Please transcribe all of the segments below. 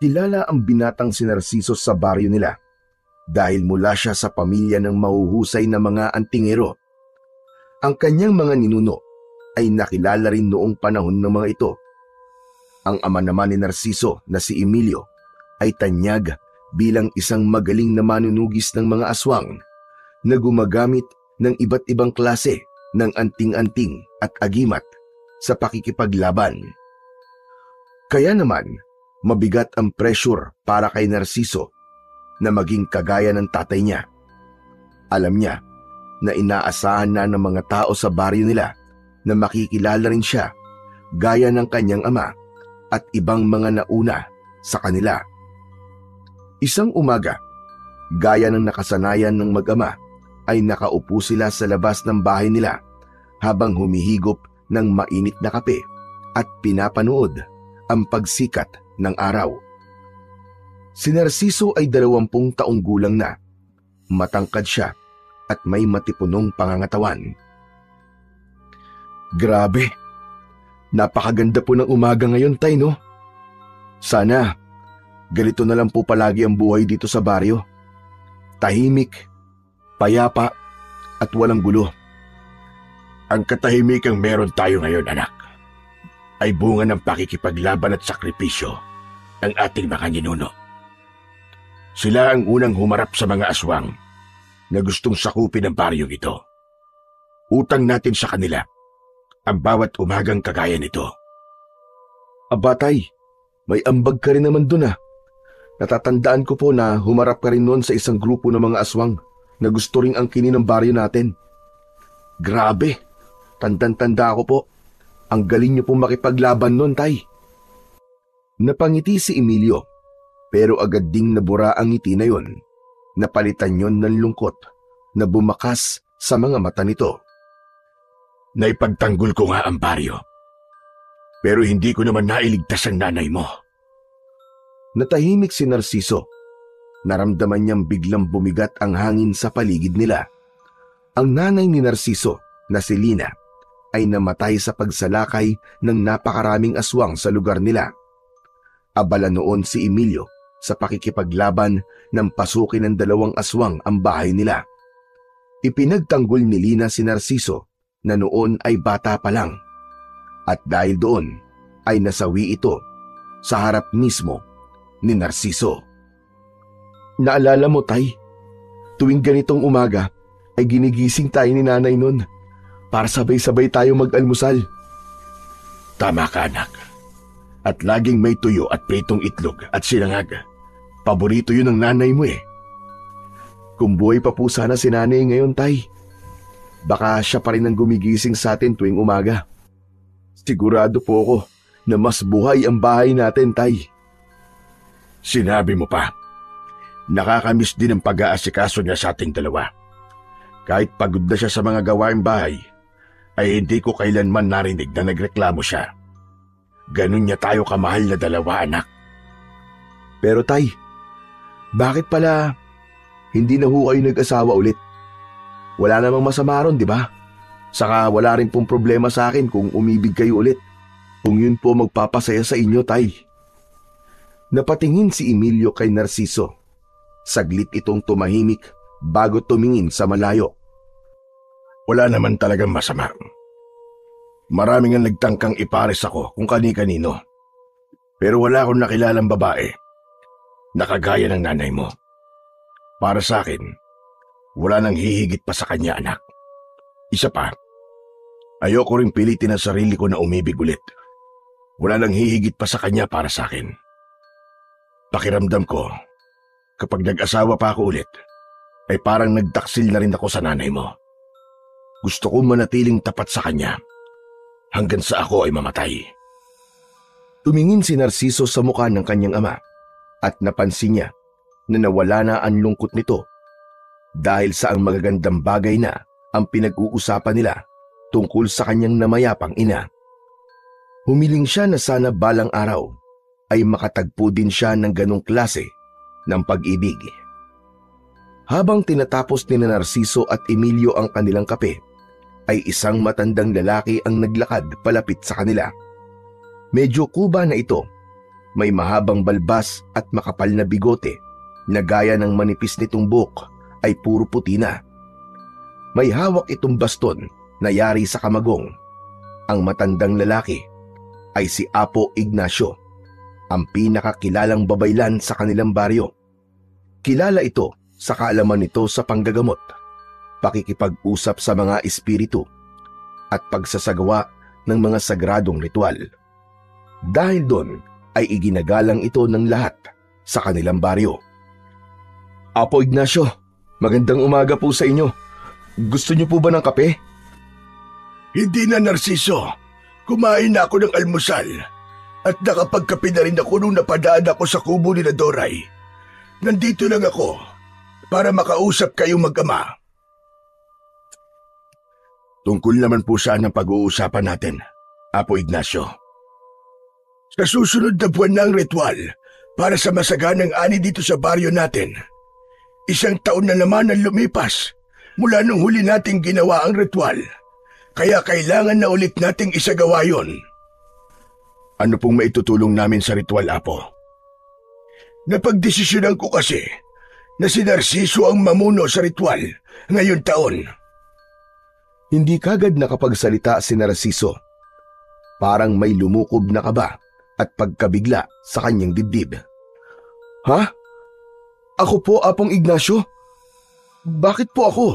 Kilala ang binatang si Narciso sa baryo nila dahil mula siya sa pamilya ng mahuhusay na mga antingero. Ang kanyang mga ninuno ay nakilala rin noong panahon ng mga ito. Ang ama naman ni Narciso na si Emilio ay tanyag bilang isang magaling na manunugis ng mga aswang na gumagamit ng iba't ibang klase ng anting-anting at agimat sa pakikipaglaban. Kaya naman, mabigat ang pressure para kay Narciso na maging kagaya ng tatay niya. Alam niya na inaasahan na ng mga tao sa baryo nila na makikilala rin siya gaya ng kanyang ama at ibang mga nauna sa kanila. Isang umaga, gaya ng nakasanayan ng mag-ama, ay nakaupo sila sa labas ng bahay nila habang humihigop ng mainit na kape at pinapanood ang pagsikat ng araw. Si Narciso ay 20 taong gulang na. Matangkad siya at may matipunong pangangatawan. Grabe, napakaganda po ng umaga ngayon, tay, no? Sana, ganito na lang po palagi ang buhay dito sa baryo. Tahimik, payapa, at walang gulo. Ang katahimikang meron tayo ngayon, anak, ay bunga ng pakikipaglaban at sakripisyo ng ating mga ninuno. Sila ang unang humarap sa mga aswang na gustong sakupin ang baryong ito. Utang natin sa kanila ang bawat umagang kagaya nito. Aba, tay, may ambag ka rin naman dun ah. Natatandaan ko po na humarap ka rin noon sa isang grupo ng mga aswang na gusto ring angkinin ng baryo natin. Grabe, tandang-tanda ko po. Ang galing niyo po makipaglaban noon, tay. Napangiti si Emilio, pero agad ding nabura ang ngiti na yon. Napalitan yon ng lungkot na bumakas sa mga mata nito. Naipagtanggol ko nga ang baryo, pero hindi ko naman nailigtas ang nanay mo. Natahimik si Narciso. Naramdaman niyang biglang bumigat ang hangin sa paligid nila. Ang nanay ni Narciso, na si Lina, ay namatay sa pagsalakay ng napakaraming aswang sa lugar nila. Abala noon si Emilio sa pakikipaglaban ng pasukin ng 2 aswang ang bahay nila. Ipinagtanggol ni Lina si Narciso na noon ay bata pa lang, at dahil doon ay nasawi ito sa harap mismo ni Narciso. Naalala mo, tay, tuwing ganitong umaga ay ginigising tayo ni nanay nun para sabay-sabay tayo mag-almusal. Tama ka, anak. At laging may tuyo at pritong itlog at sinangag. Paborito yun ng nanay mo eh. Kung buhay pa po sana si nanay ngayon, tay, baka siya pa rin ang gumigising sa atin tuwing umaga. Sigurado po ako na mas buhay ang bahay natin, tay. Sinabi mo pa. Nakakamiss din ang pag-aasikaso niya sa ating dalawa. Kahit pagod na siya sa mga gawaing bahay, ay hindi ko kailanman narinig na nagreklamo siya. Ganun niya tayo kamahal na dalawa, anak. Pero tay, bakit pala hindi na ho kayo nag-asawa ulit? Wala namang masama ron, di ba? Saka wala rin pong problema sa akin kung umibig kayo ulit. Kung yun po magpapasaya sa inyo, tay. Napatingin si Emilio kay Narciso. Saglit itong tumahimik bago tumingin sa malayo. Wala naman talagang masama. Maraming ang nagtangkang ipares ako kung kani-kanino. Pero wala akong nakilalang babae na kagaya ng nanay mo. Para sa akin, wala nang hihigit pa sa kanya, anak. Isa pa, ayoko rin pilitin ang sarili ko na umibig ulit. Wala nang hihigit pa sa kanya para sa akin. Pakiramdam ko, kapag nag-asawa pa ako ulit, ay parang nagtaksil na rin ako sa nanay mo. Gusto ko manatiling tapat sa kanya hanggang sa ako ay mamatay. Tumingin si Narciso sa mukha ng kanyang ama at napansin niya na nawala na ang lungkot nito dahil sa ang magagandang bagay na ang pinag-uusapan nila tungkol sa kanyang namayapang ina. Humiling siya na sana balang araw ay makatagpo din siya ng ganong klase ng pag-ibig. Habang tinatapos ni Narciso at Emilio ang kanilang kape, ay isang matandang lalaki ang naglakad palapit sa kanila. Medyo kuba na ito, May mahabang balbas at makapal na bigote na gaya ng manipis nitong buhok ay puro puti na. May hawak itong baston na yari sa kamagong. Ang matandang lalaki ay si Apo Ignacio, ang pinakakilalang babaylan sa kanilang baryo. Kilala ito sa kaalaman nito sa panggagamot, pakikipag-usap sa mga espiritu, at pagsasagawa ng mga sagradong ritual. Dahil doon ay iginagalang ito ng lahat sa kanilang baryo. Apo Ignacio, magandang umaga po sa inyo. Gusto niyo po ba ng kape? Hindi na, Narciso. Kumain na ako ng almusal at nakapagkape na rin ako nung napadaan ako sa kubo ni Doray. Nandito lang ako para makausap kayong mag-ama. Tungkol naman po saan ang pag-uusapan natin, Apo Ignacio. Sa susunod na buwan na ang ritual para sa masaganang ani dito sa baryo natin. 1 taon na naman ang lumipas mula nung huli nating ginawa ang ritual. Kaya kailangan na ulit nating isagawa yon. Ano pong maitutulong namin sa ritual, Apo? Napagdesisyonan ko kasi na si Narciso ang mamuno sa ritual ngayon taon. Hindi kagad nakapagsalita si Narciso. Parang may lumukob na kaba at pagkabigla sa kanyang dibdib. Ha? Ako po, Apong Ignacio? Bakit po ako?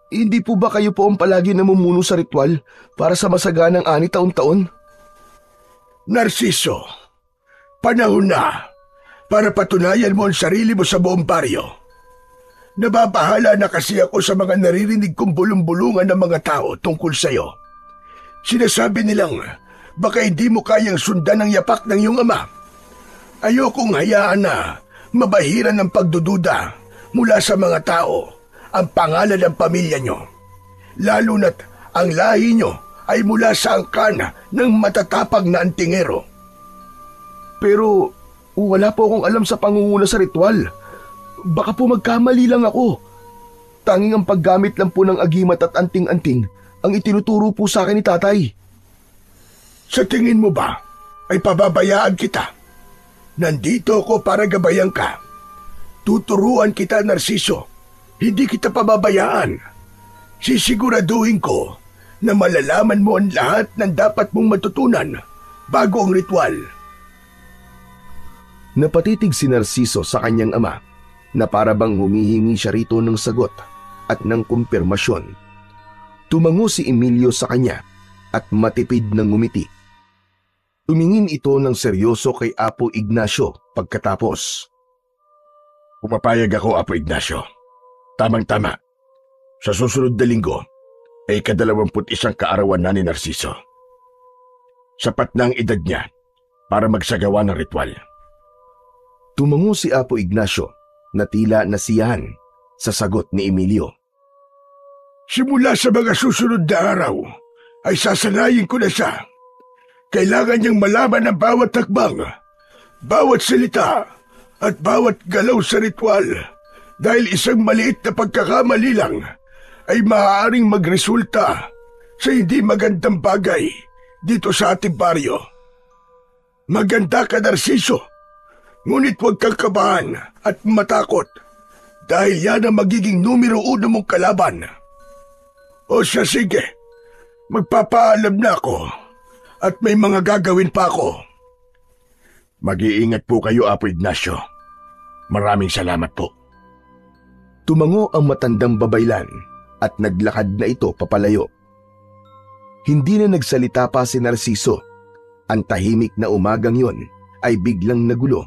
Hindi po ba kayo po ang palagi namumuno sa ritual para sa masaganang ani taon-taon? Narciso, panahon na para patunayan mo ang sarili mo sa buong baryo. Nababahala na kasi ako sa mga naririnig kong bulong-bulungan ng mga tao tungkol sa'yo. Sinasabi nilang baka hindi mo kayang sundan ang yapak ng iyong ama. Ayokong hayaan na mabahiran ng pagdududa mula sa mga tao ang pangalan ng pamilya nyo. Lalo na't ang lahi nyo ay mula sa angkan ng matatapag na antingero. Pero wala po akong alam sa pangunguna sa ritual. Baka po magkamali lang ako. Tanging ang paggamit lang po ng agimat at anting-anting ang itinuturo po sa akin ni tatay. Sa tingin mo ba ay pababayaan kita? Nandito ako para gabayan ka. Tuturuan kita, Narciso. Hindi kita pababayaan. Sisiguraduhin ko na malalaman mo ang lahat ng dapat mong matutunan bago ang ritual. Napatitig si Narciso sa kanyang ama na para bang humihingi siya rito ng sagot at ng kumpirmasyon. Tumango si Emilio sa kanya at matipid na ngumiti. Tumingin ito ng seryoso kay Apo Ignacio pagkatapos. Pumapayag ako, Apo Ignacio. Tamang-tama. Sa susunod na linggo ay 21 kaarawan na ni Narciso. Sapat na ang edad niya para magsagawa ng ritual. Tumango si Apo Ignacio na tila nasiyahan sa sagot ni Emilio. Simula sa mga susunod na araw ay sasanayin ko na siya. Kailangan niyang malaman ang bawat hakbang, bawat salita at bawat galaw sa ritual dahil isang maliit na pagkakamali lang ay maaaring magresulta sa hindi magandang bagay dito sa ating baryo. Maganda ka, Narciso, ngunit huwag kang kabahan at matakot dahil yan ang magiging numero 1 mong kalaban. O siya, sige, magpapaalam na ako at may mga gagawin pa ako. Mag-iingat po kayo, Apo Ignacio. Maraming salamat po. Tumango ang matandang babaylan at naglakad na ito papalayo. Hindi na nagsalita pa si Narciso. Ang tahimik na umagang yon ay biglang nagulo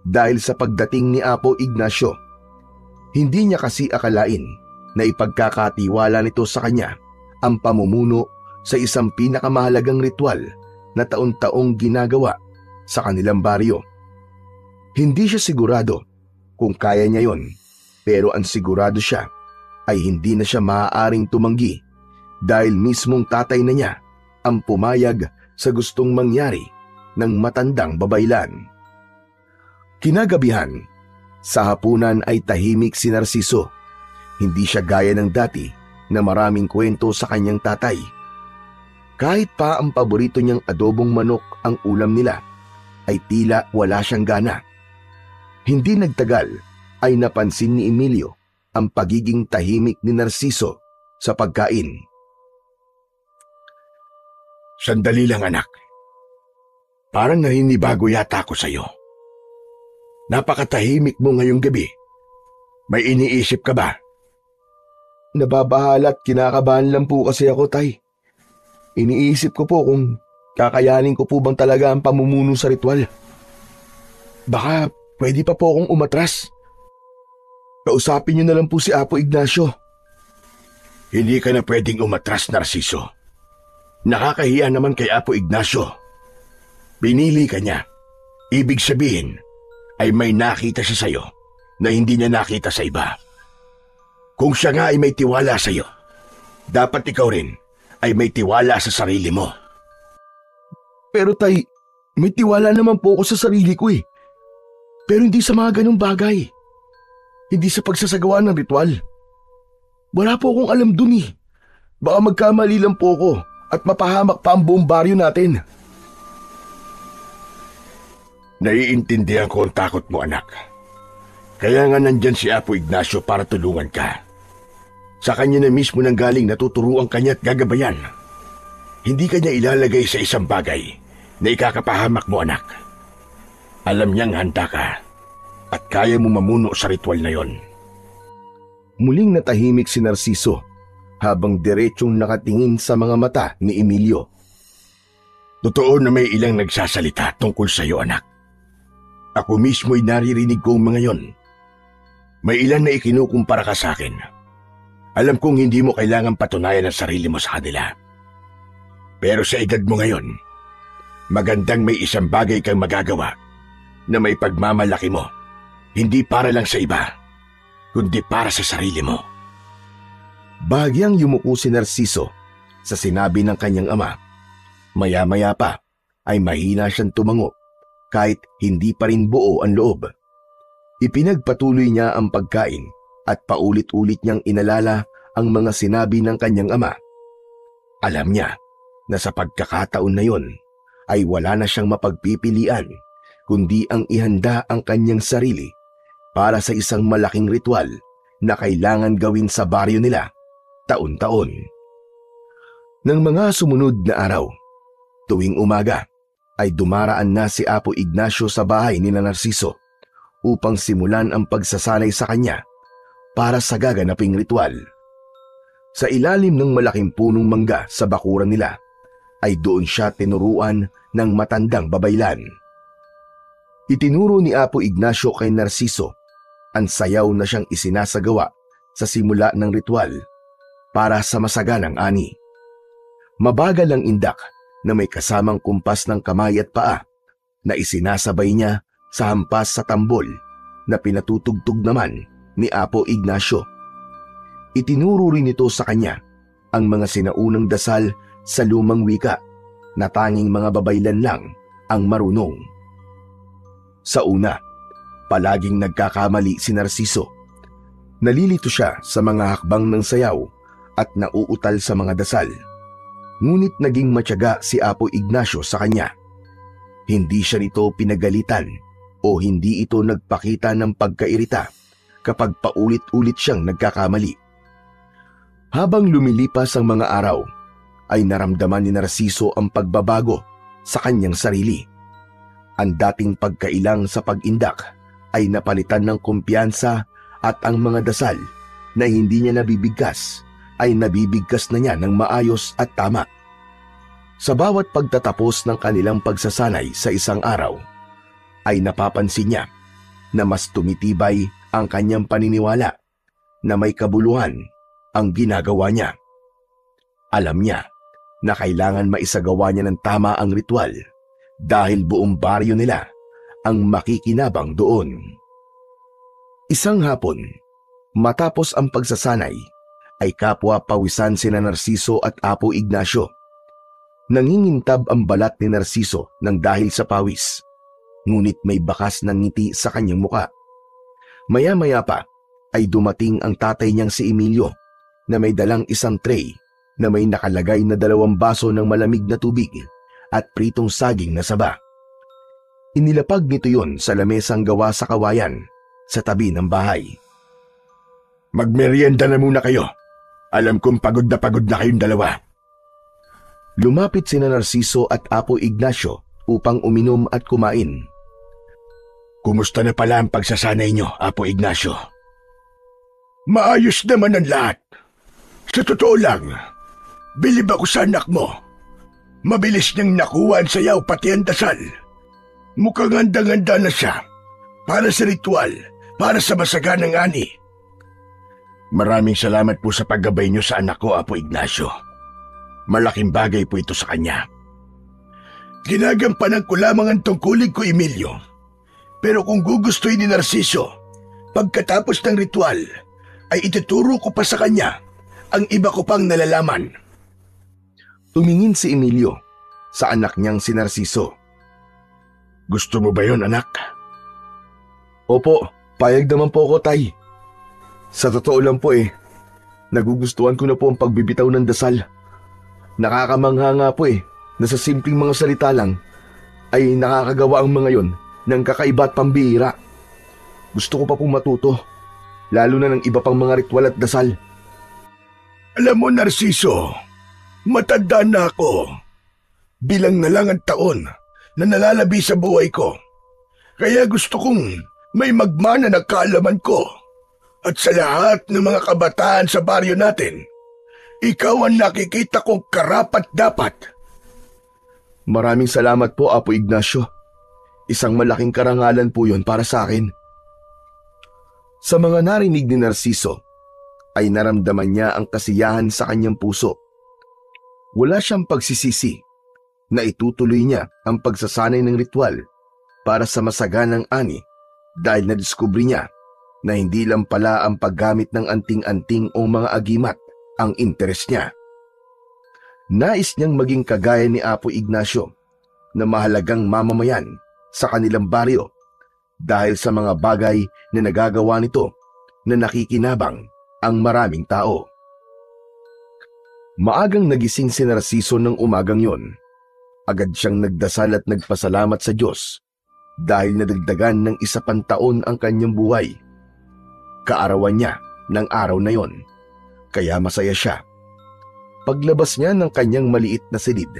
dahil sa pagdating ni Apo Ignacio. Hindi niya kasi akalain na ipagkakatiwala nito sa kanya ang pamumuno sa isang pinakamahalagang ritual na taon-taong ginagawa sa kanilang baryo. Hindi siya sigurado kung kaya niya yon, pero ang sigurado siya ay hindi na siya maaaring tumanggi dahil mismong tatay na niya ang pumayag sa gustong mangyari ng matandang babaylan. Kinagabihan, sa hapunan ay tahimik si Narciso. Hindi siya gaya ng dati na maraming kwento sa kanyang tatay. Kahit pa ang paborito niyang adobong manok ang ulam nila, ay tila wala siyang gana. Hindi nagtagal ay napansin ni Emilio ang pagiging tahimik ni Narciso sa pagkain. Sandali lang anak. Parang naninibago yata ako sa'yo. Napakatahimik mo ngayong gabi. May iniisip ka ba? Nababahala at kinakabahan lang po kasi ako, Tay. Iniisip ko po kung kakayanin ko po bang talaga ang pamumuno sa ritual. Baka pwede pa po akong umatras. Kausapin niyo na lang po si Apo Ignacio. Hindi ka na pwedeng umatras, Narciso. Nakakahiya naman kay Apo Ignacio. Pinili ka niya. Ibig sabihin ay may nakita siya sa'yo na hindi niya nakita sa iba. Kung siya nga ay may tiwala sa'yo, dapat ikaw rin ay may tiwala sa sarili mo. Pero Tay, may tiwala naman po ako sa sarili ko eh. Pero hindi sa mga ganong bagay. Hindi sa pagsasagawa ng ritual. Wala po akong alam dun eh. Baka magkamali lang po ako at mapahamak pa ang buong baryo natin. Naiintindihan ko ang takot mo, anak. Kaya nga nandyan si Apo Ignacio para tulungan ka. Sa kanya na mismo nang galing natuturuan kanya at gagabayan. Hindi kanya ilalagay sa isang bagay na ikakapahamak mo, anak. Alam niyang handa ka at kaya mo mamuno sa ritual na yon. Muling natahimik si Narciso habang diretsyong nakatingin sa mga mata ni Emilio. Totoo na may ilang nagsasalita tungkol sa iyo, anak. Ako mismo'y naririnig ko ang mga yon. May ilan na ikinukumpara ka sa akin. Alam kong hindi mo kailangan patunayan ang sarili mo sa kanila. Pero sa edad mo ngayon, magandang may isang bagay kang magagawa na may pagmamalaki mo, hindi para lang sa iba, kundi para sa sarili mo. Bahagyang yumuko si Narciso sa sinabi ng kanyang ama. Maya-maya pa ay mahina siyang tumango kahit hindi pa rin buo ang loob. Ipinagpatuloy niya ang pagkain at paulit-ulit niyang inalala ang mga sinabi ng kanyang ama. Alam niya na sa pagkakataon na yon ay wala na siyang mapagpipilian kundi ang ihanda ang kanyang sarili para sa isang malaking ritual na kailangan gawin sa baryo nila taon-taon. Nang mga sumunod na araw, tuwing umaga, ay dumaraan na si Apo Ignacio sa bahay ni Narciso upang simulan ang pagsasanay sa kanya para sa gaganaping ritual. Sa ilalim ng malaking punong mangga sa bakuran nila, ay doon siya tinuruan ng matandang babaylan. Itinuro ni Apo Ignacio kay Narciso ang sayaw na siyang isinasagawa sa simula ng ritual para sa masaganang ani. Mabagal ang indak na may kasamang kumpas ng kamay at paa na isinasabay niya sa hampas sa tambol na pinatutugtog naman ni Apo Ignacio. Itinuro rin ito sa kanya ang mga sinaunang dasal sa lumang wika na tanging mga babaylan lang ang marunong. Sa una, palaging nagkakamali si Narciso. Nalilito siya sa mga hakbang ng sayaw at nauutal sa mga dasal. Ngunit naging matyaga si Apo Ignacio sa kanya. Hindi siya nito pinagalitan o hindi ito nagpakita ng pagkairita kapag paulit-ulit siyang nagkakamali. Habang lumilipas ang mga araw, ay naramdaman ni Narciso ang pagbabago sa kanyang sarili. Ang dating pagkailang sa pag-indak ay napalitan ng kumpiyansa at ang mga dasal na hindi niya nabibigkas ay nabibigkas na niya ng maayos at tama. Sa bawat pagtatapos ng kanilang pagsasanay sa isang araw, ay napapansin niya na mas tumitibay ang kanyang paniniwala na may kabuluhan ang ginagawa niya. Alam niya na kailangan maisagawa niya ng tama ang ritual dahil buong baryo nila ang makikinabang doon. Isang hapon, matapos ang pagsasanay, ay kapwa pawisan sina Narciso at Apo Ignacio. Nangingintab ang balat ni Narciso ng dahil sa pawis, ngunit may bakas ng ngiti sa kanyang muka. Maya-maya pa ay dumating ang tatay niyang si Emilio na may dalang isang tray na may nakalagay na 2 baso ng malamig na tubig at pritong saging na saba. Inilapag nito yon sa lamesang gawa sa kawayan sa tabi ng bahay. Magmerienda na muna kayo. Alam kong pagod na kayong dalawa. Lumapit sina Narciso at Apo Ignacio upang uminom at kumain. Kumusta na pala ang pagsasanay nyo, Apo Ignacio? Maayos naman ang lahat. Sa totoo lang, bilib ako sa anak mo. Mabilis niyang nakuha ang sayaw pati ang dasal. Mukhang handang-handa na siya para sa ritual, para sa masaganang ani. Maraming salamat po sa paggabay niyo sa anak ko, Apo Ignacio. Malaking bagay po ito sa kanya. Ginagampanan ko lamang ang tungkulin ko, Emilio. Pero kung gugustuhin ni Narciso, pagkatapos ng ritual, ay ituturo ko pa sa kanya ang iba ko pang nalalaman. Tumingin si Emilio sa anak niyang si Narciso. Gusto mo ba yon, anak? Opo, payag naman po ako, Tay. Sa totoo lang po nagugustuhan ko na po ang pagbibitaw ng dasal. Nakakamangha nga po na sa simpleng mga salita lang ay nakakagawa ang mga yon ng kakaiba at pambihira. Gusto ko pa pong matuto, lalo na ng iba pang mga ritual at dasal. Alam mo, Narciso, matanda na ako. Bilang na lang ang taon na nalalabi sa buhay ko. Kaya gusto kong may magmana na kaalaman ko. At sa lahat ng mga kabataan sa baryo natin, ikaw ang nakikita kong karapat-dapat. Maraming salamat po, Apo Ignacio. Isang malaking karangalan po yon para sa akin. Sa mga narinig ni Narciso, ay naramdaman niya ang kasiyahan sa kanyang puso. Wala siyang pagsisisi na itutuloy niya ang pagsasanay ng ritual para sa masaganang ani dahil nadiskubre niya na hindi lang pala ang paggamit ng anting-anting o mga agimat ang interes niya. Nais niyang maging kagaya ni Apo Ignacio na mahalagang mamamayan sa kanilang baryo dahil sa mga bagay na nagagawa nito na nakikinabang ang maraming tao. Maagang nagising si Narciso ng umagang yon. Agad siyang nagdasal at nagpasalamat sa Diyos dahil nadagdagan ng 1 pang taon ang kanyang buhay. Kaarawan niya ng araw na yon, kaya masaya siya. Paglabas niya ng kanyang maliit na silid,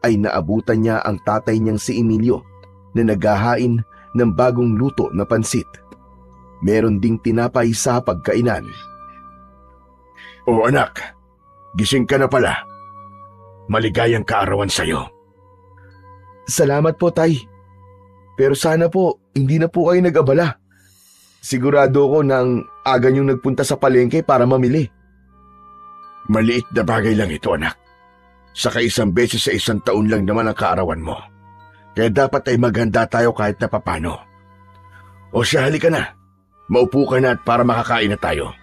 ay naabutan niya ang tatay niyang si Emilio na naghahain ng bagong luto na pansit. Meron ding tinapay sa pagkainan. O anak, gising ka na pala. Maligayang kaarawan sa'yo. Salamat po, Tay. Pero sana po, hindi na po kayo nag-abala. Sigurado ko nang aga niyong nagpunta sa palengke para mamili. Maliit na bagay lang ito, anak. Saka isang beses sa 1 taon lang naman ang kaarawan mo. Kaya dapat ay maghanda tayo kahit na papano. O siya, halika na. Maupo ka na at para makakain na tayo.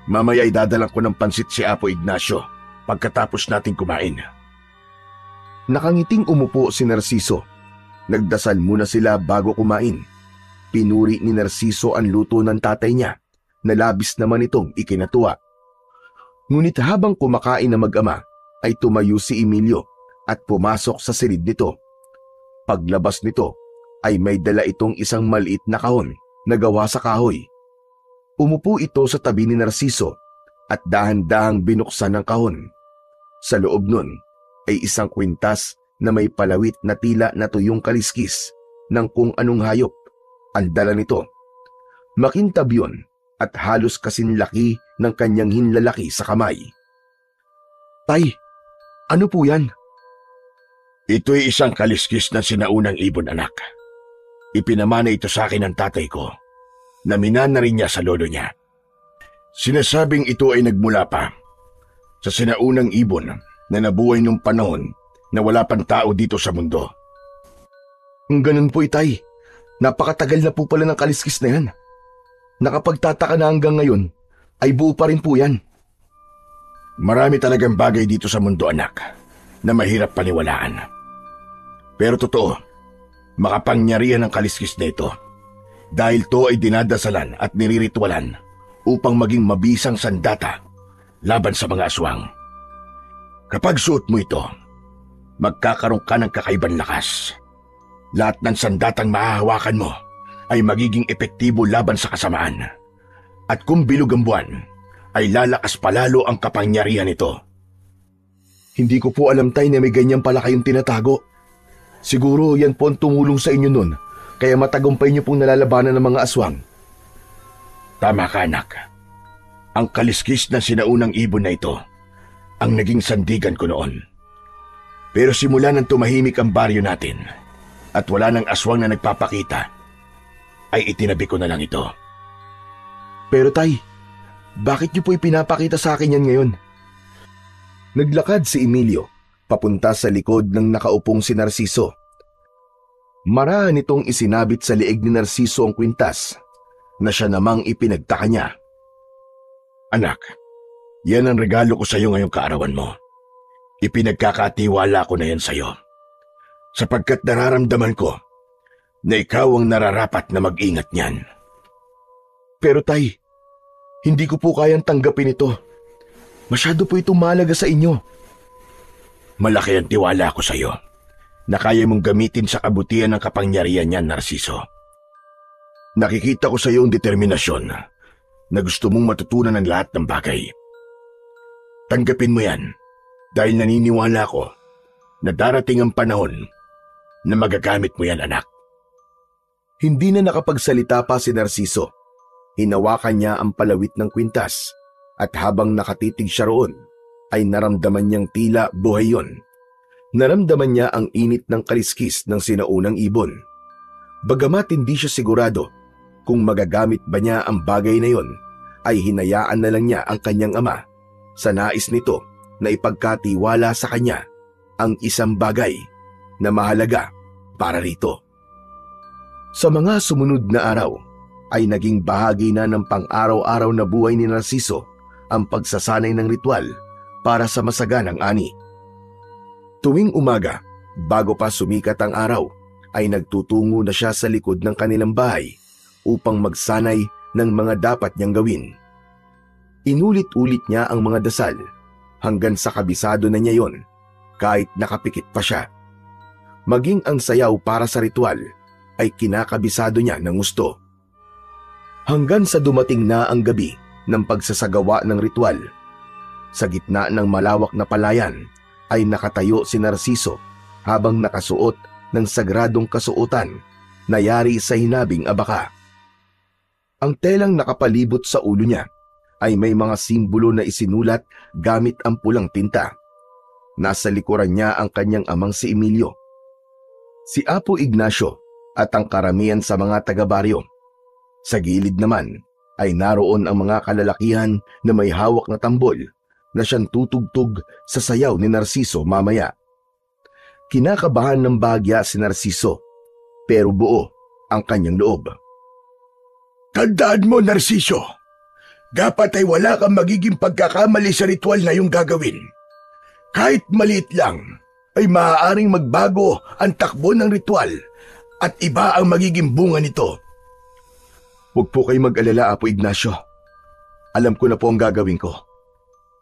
Mamaya ay dadalang ko ng pansit si Apo Ignacio pagkatapos natin kumain. Nakangiting umupo si Narciso. Nagdasal muna sila bago kumain. Pinuri ni Narciso ang luto ng tatay niya na labis naman itong ikinatuwa. Ngunit habang kumakain na mag-ama, ay tumayo si Emilio at pumasok sa silid nito. Paglabas nito, ay may dala itong isang maliit na kahon na gawa sa kahoy. Umupo ito sa tabi ni Narciso at dahan-dahang binuksan ang kahon. Sa loob nun ay isang kwintas na may palawit na tila na tuyong kaliskis ng kung anong hayop ang dala nito. Makintab yun at halos kasinlaki ng kanyang hinlalaki sa kamay. Tay, ano po yan? Ito'y isang kaliskis ng sinaunang ibon, anak. Ipinamana ito sa akin ng tatay ko, na minana rin niya sa lolo niya. Sinasabing ito ay nagmula pa sa sinaunang ibon na nabuhay nung panahon na wala pang tao dito sa mundo. Ganun po, Itay. Napakatagal na po pala ng kaliskis na yan. Nakapagtataka na hanggang ngayon, ay buo pa rin po yan. Marami talagang bagay dito sa mundo, anak, na mahirap paniwalaan. Pero totoo, makapangyarihan ang kaliskis na ito dahil to ay dinadasalan at niriritwalan upang maging mabisang sandata laban sa mga aswang. Kapag suot mo ito, magkakaroon ka ng kakaibang lakas. Lahat ng sandatang mahahawakan mo ay magiging epektibo laban sa kasamaan. At kung bilog ang buwan, ay lalakas palalo ang kapangyarihan nito. Hindi ko po alam, Tay, na may ganyan pala kayong tinatago. Siguro yan po ang tumulong sa inyo nun, kaya matagumpay niyo pong nalalabanan ng mga aswang. Tama ka, anak. Ang kaliskis ng sinaunang ibon na ito ang naging sandigan ko noon. Pero simula nang tumahimik ang baryo natin at wala nang aswang na nagpapakita, ay itinabi ko na lang ito. Pero Tay, bakit niyo po ipinapakita sa akin yan ngayon? Naglakad si Emilio papunta sa likod ng nakaupong si Narciso. Marahan nitong isinabit sa liig ni Narciso ang kwintas na siya namang ipinagtaka niya. Anak, yan ang regalo ko sa iyo ngayong kaarawan mo. Ipinagkakatiwala ko na yan sa iyo, sapagkat nararamdaman ko na ikaw ang nararapat na mag-ingat niyan. Pero Tay, hindi ko po kayang tanggapin ito. Masyado po itong mahalaga sa inyo. Malaki ang tiwala ko sa iyo na kaya mong gamitin sa kabutihan ng kapangyarihan niyan, Narciso. Nakikita ko sa iyo ang determinasyon na gusto mong matutunan ng lahat ng bagay. Tanggapin mo yan dahil naniniwala ko na darating ang panahon na magagamit mo yan, anak. Hindi na nakapagsalita pa si Narciso. Hinawakan niya ang palawit ng kwintas at habang nakatitig siya roon ay naramdaman niyang tila buhay yun. Naramdaman niya ang init ng kaliskis ng sinaunang ibon. Bagamat hindi siya sigurado kung magagamit ba niya ang bagay na yon, ay hinayaan na lang niya ang kanyang ama sa nais nito na ipagkatiwala sa kanya ang isang bagay na mahalaga para rito. Sa mga sumunod na araw ay naging bahagi na ng pang-araw-araw na buhay ni Narciso ang pagsasanay ng ritual para sa masaganang ani. Tuwing umaga, bago pa sumikat ang araw, ay nagtutungo na siya sa likod ng kanilang bahay upang magsanay ng mga dapat niyang gawin. Inulit-ulit niya ang mga dasal hanggang sa kabisado na niya yon kahit nakapikit pa siya. Maging ang sayaw para sa ritual ay kinakabisado niya ng gusto. Hanggang sa dumating na ang gabi ng pagsasagawa ng ritual. Sa gitna ng malawak na palayan ay nakatayo si Narciso habang nakasuot ng sagradong kasuotan na yari sa hinabing abaka. Ang telang nakapalibot sa ulo niya ay may mga simbolo na isinulat gamit ang pulang tinta. Nasa likuran niya ang kanyang amang si Emilio, si Apo Ignacio at ang karamihan sa mga taga-baryo. Sa gilid naman ay naroon ang mga kalalakihan na may hawak na tambol na siyang tutugtog sa sayaw ni Narciso mamaya. Kinakabahan ng bahagya si Narciso, pero buo ang kanyang loob. Tandaan mo, Narciso, dapat ay wala kang magiging pagkakamali sa ritual na iyong gagawin. Kahit maliit lang, ay maaaring magbago ang takbo ng ritual at iba ang magiging bunga nito. Huwag po kayo mag-alala, Apo Ignacio. Alam ko na po ang gagawin ko.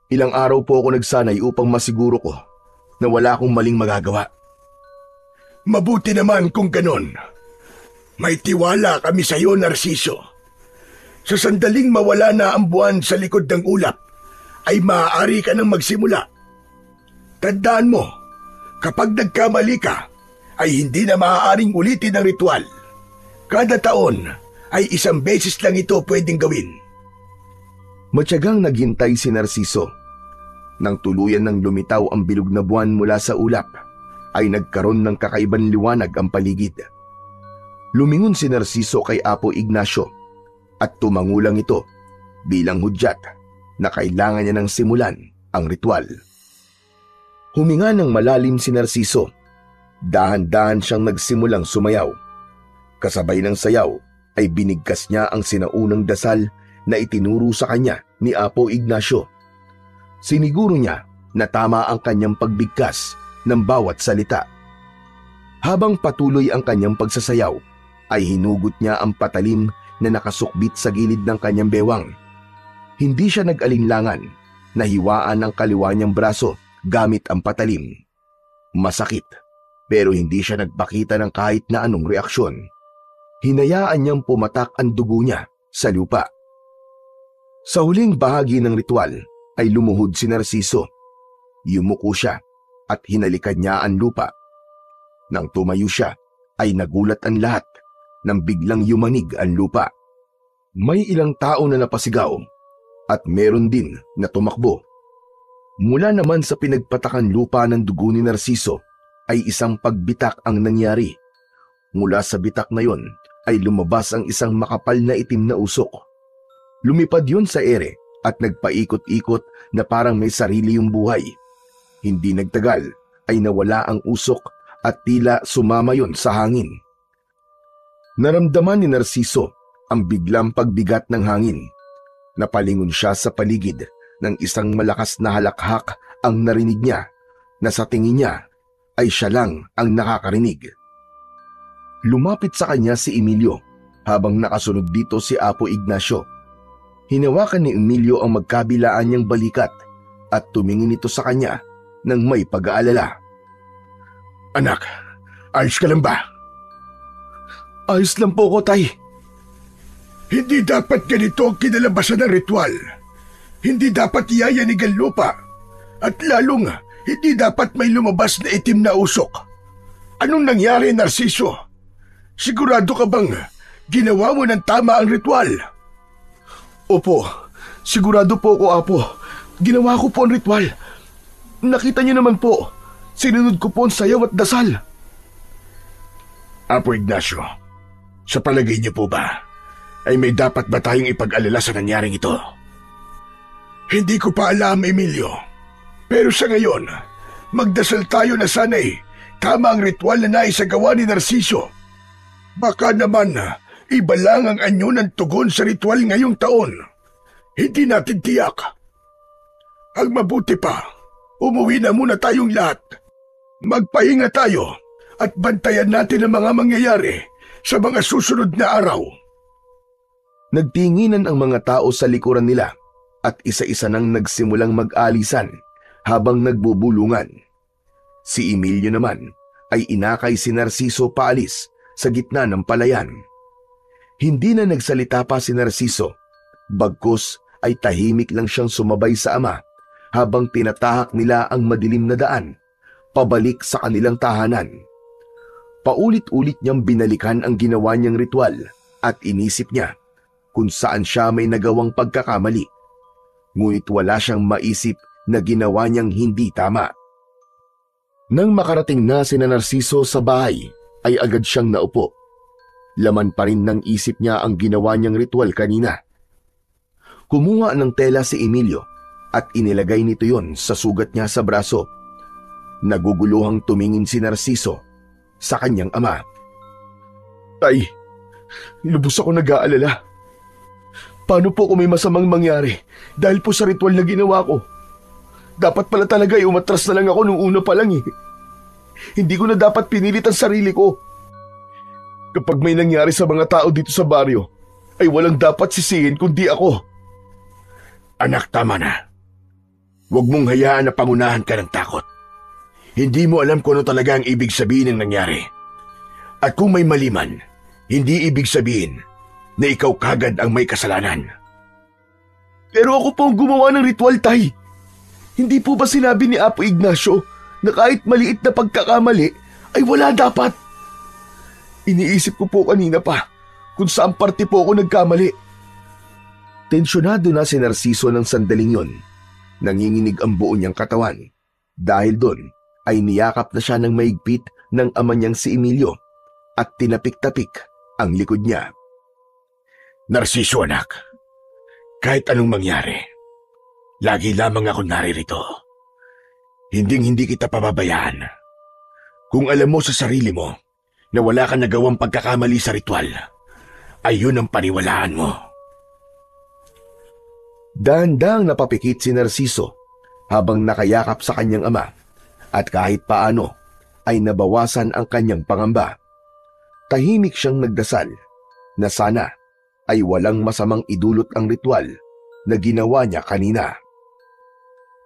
Ilang araw po ako nagsanay upang masiguro ko na wala akong maling magagawa. Mabuti naman kung ganon. May tiwala kami sa iyo, Narciso. Sa sandaling mawala na ang buwan sa likod ng ulap, ay maaari ka nang magsimula. Tandaan mo, kapag nagkamali ka, ay hindi na maaaring ulitin ang ritual. Kada taon ay isang beses lang ito pwedeng gawin. Matyagang naghintay si Narciso. Nang tuluyan ng lumitaw ang bilog na buwan mula sa ulap, ay nagkaroon ng kakaibang liwanag ang paligid. Lumingon si Narciso kay Apo Ignacio at tumangulang ito bilang hudyat na kailangan niya nang simulan ang ritual. Huminga ng malalim si Narciso. Dahan-dahan siyang nagsimulang sumayaw. Kasabay ng sayaw ay binigkas niya ang sinaunang dasal na itinuro sa kanya ni Apo Ignacio. Siniguro niya na tama ang kanyang pagbigkas ng bawat salita. Habang patuloy ang kanyang pagsasayaw, ay hinugot niya ang patalim na nakasukbit sa gilid ng kanyang bewang. Hindi siya nag-alinlangan na hiwaan ang kaliwa niyang braso gamit ang patalim. Masakit, pero hindi siya nagpakita ng kahit na anong reaksyon. Hinayaan niyang pumatak ang dugo niya sa lupa. Sa huling bahagi ng ritual ay lumuhod si Narciso. Yumuko siya at hinalikan niya ang lupa. Nang tumayo siya ay nagulat ang lahat nang biglang yumanig ang lupa. May ilang tao na napasigaw at meron din na tumakbo. Mula naman sa pinagpatakan lupa ng dugo ni Narciso ay isang pagbitak ang nangyari. Mula sa bitak na yon ay lumabas ang isang makapal na itim na usok. Lumipad yun sa ere at nagpaikot-ikot na parang may sarili yung buhay. Hindi nagtagal ay nawala ang usok at tila sumama yon sa hangin. Naramdaman ni Narciso ang biglang pagbigat ng hangin. Napalingon siya sa paligid ng isang malakas na halakhak ang narinig niya na sa tingin niya ay siya lang ang nakakarinig. Lumapit sa kanya si Emilio habang nakasunod dito si Apo Ignacio. Hinawakan ni Emilio ang magkabilaan niyang balikat at tumingin ito sa kanya ng may pag-aalala. Anak, ayos ka lang ba? Ayos lang po ko, Tay. Hindi dapat ganito ang kinalabasan ng ritual. Hindi dapat iyayanig ang lupa. At lalong hindi dapat may lumabas na itim na usok. Anong nangyari, Narciso? Sigurado ka bang ginawa mo ng tama ang ritual? Opo, sigurado po ako, Apo. Ginawa ko po ang ritual. Nakita niyo naman po, sinunod ko po ang sayaw at dasal. Apo Ignacio, sa palagay niyo po ba, ay may dapat ba tayong ipag-alala sa nangyaring ito? Hindi ko pa alam, Emilio. Pero sa ngayon, magdasal tayo na sana'y tama ang ritual na naisagawa ni Narciso. Baka naman iba lang ang anyo ng tugon sa ritual ngayong taon. Hindi natin tiyak. Ang mabuti pa, umuwi na muna tayong lahat. Magpahinga tayo at bantayan natin ang mga mangyayari sa mga susunod na araw. Nagtinginan ang mga tao sa likuran nila at isa-isa nang nagsimulang mag-alisan habang nagbubulungan. Si Emilio naman ay inakay si Narciso paalis sa gitna ng palayan. Hindi na nagsalita pa si Narciso, bagkus ay tahimik lang siyang sumabay sa ama habang tinatahak nila ang madilim na daan pabalik sa kanilang tahanan. Paulit-ulit niyang binalikan ang ginawa niyang ritual at inisip niya kung saan siya may nagawang pagkakamali. Ngunit wala siyang maisip na ginawa niyang hindi tama. Nang makarating na si Narciso sa bahay, ay agad siyang naupo. Laman pa rin ng isip niya ang ginawa niyang ritual kanina. Kumuha ng tela si Emilio at inilagay nito yon sa sugat niya sa braso. Naguguluhang tumingin si Narciso sa kanyang ama. Tay, lubos ako nag-aalala. Paano po kung may masamang mangyari dahil po sa ritual na ginawa ko? Dapat pala talaga umatras na lang ako nung una pa lang eh. Hindi ko na dapat pinilit ang sarili ko. Kapag may nangyari sa mga tao dito sa baryo, ay walang dapat sisihin kundi ako. Anak, tama na. Huwag mong hayaan na pangunahan ka ng takot. Hindi mo alam kung ano talaga ang ibig sabihin ng nangyari. At kung may mali man, hindi ibig sabihin na ikaw kagad ang may kasalanan. Pero ako po ang gumawa ng ritual, Tay. Hindi po ba sinabi ni Apo Ignacio na kahit maliit na pagkakamali ay wala dapat? Iniisip ko po kanina pa kung saan parte po ako nagkamali. Tensyonado na si Narciso ng sandaling yon. Nanginginig ang buo niyang katawan. Dahil doon ay niyakap na siya ng maigpit ng ama niyang si Emilio at tinapik-tapik ang likod niya. Narciso, anak, kahit anong mangyari, lagi lamang ako naririto. Hinding-hindi kita pababayaan. Kung alam mo sa sarili mo na wala kang nagawang pagkakamali sa ritual, ay yun ang paniwalaan mo. Dahan-dahang napapikit si Narciso habang nakayakap sa kanyang ama at kahit paano ay nabawasan ang kanyang pangamba. Tahimik siyang nagdasal na sana ay walang masamang idulot ang ritual na ginawa niya kanina.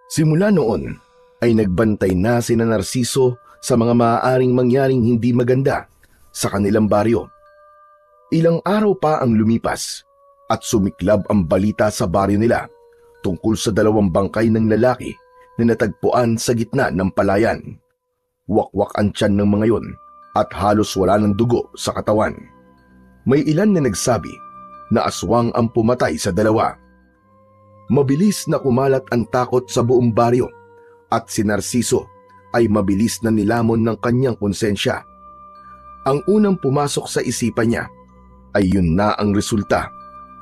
Simula noon ay nagbantay na sina Narciso sa mga maaaring mangyaring hindi maganda sa kanilang baryo. Ilang araw pa ang lumipas at sumiklab ang balita sa baryo nila tungkol sa 2 bangkay ng lalaki na natagpuan sa gitna ng palayan. Wakwak ang tiyan ng mga yon at halos wala ng dugo sa katawan. May ilan na nagsabi na aswang ang pumatay sa 2. Mabilis na kumalat ang takot sa buong baryo at si Narciso ay mabilis na nilamon ng kanyang konsensya. Ang unang pumasok sa isipan niya ay yun na ang resulta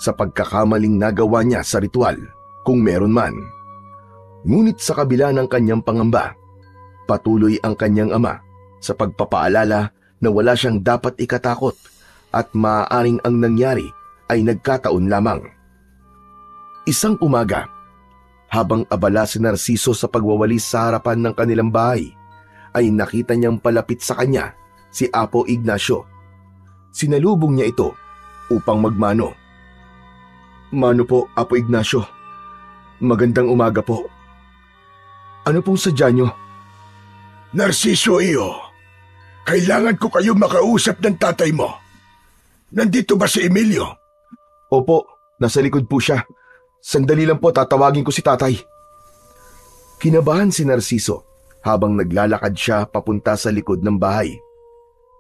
sa pagkakamaling nagawa niya sa ritual, kung meron man. Ngunit sa kabila ng kanyang pangamba, patuloy ang kanyang ama sa pagpapaalala na wala siyang dapat ikatakot at maaaring ang nangyari ay nagkataon lamang. Isang umaga, habang abala si Narciso sa pagwawalis sa harapan ng kanilang bahay, ay nakita niyang palapit sa kanya si Apo Ignacio. Sinalubong niya ito upang magmano. "Mano po, Apo Ignacio. Magandang umaga po. Ano pong sadya niyo?" Narciso iyo, kailangan ko kayo makausap ng tatay mo. Nandito ba si Emilio? Opo, nasa likod po siya. Sandali lang po, tatawagin ko si tatay. Kinabahan si Narciso habang naglalakad siya papunta sa likod ng bahay.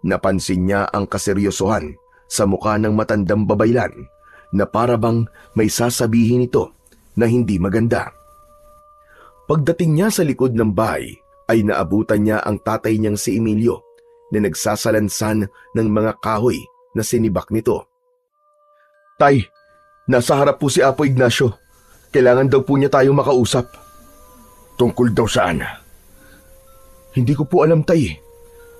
Napansin niya ang kaseryosohan sa mukha ng matandang babaylan na parabang may sasabihin ito na hindi maganda. Pagdating niya sa likod ng bahay ay naabutan niya ang tatay niyang si Emilio na nagsasalansan ng mga kahoy na sinibak nito. "Tay, nasa harap po si Apo Ignacio. Kailangan daw po niya tayong makausap." Tungkol daw saan? "Hindi ko po alam, tay.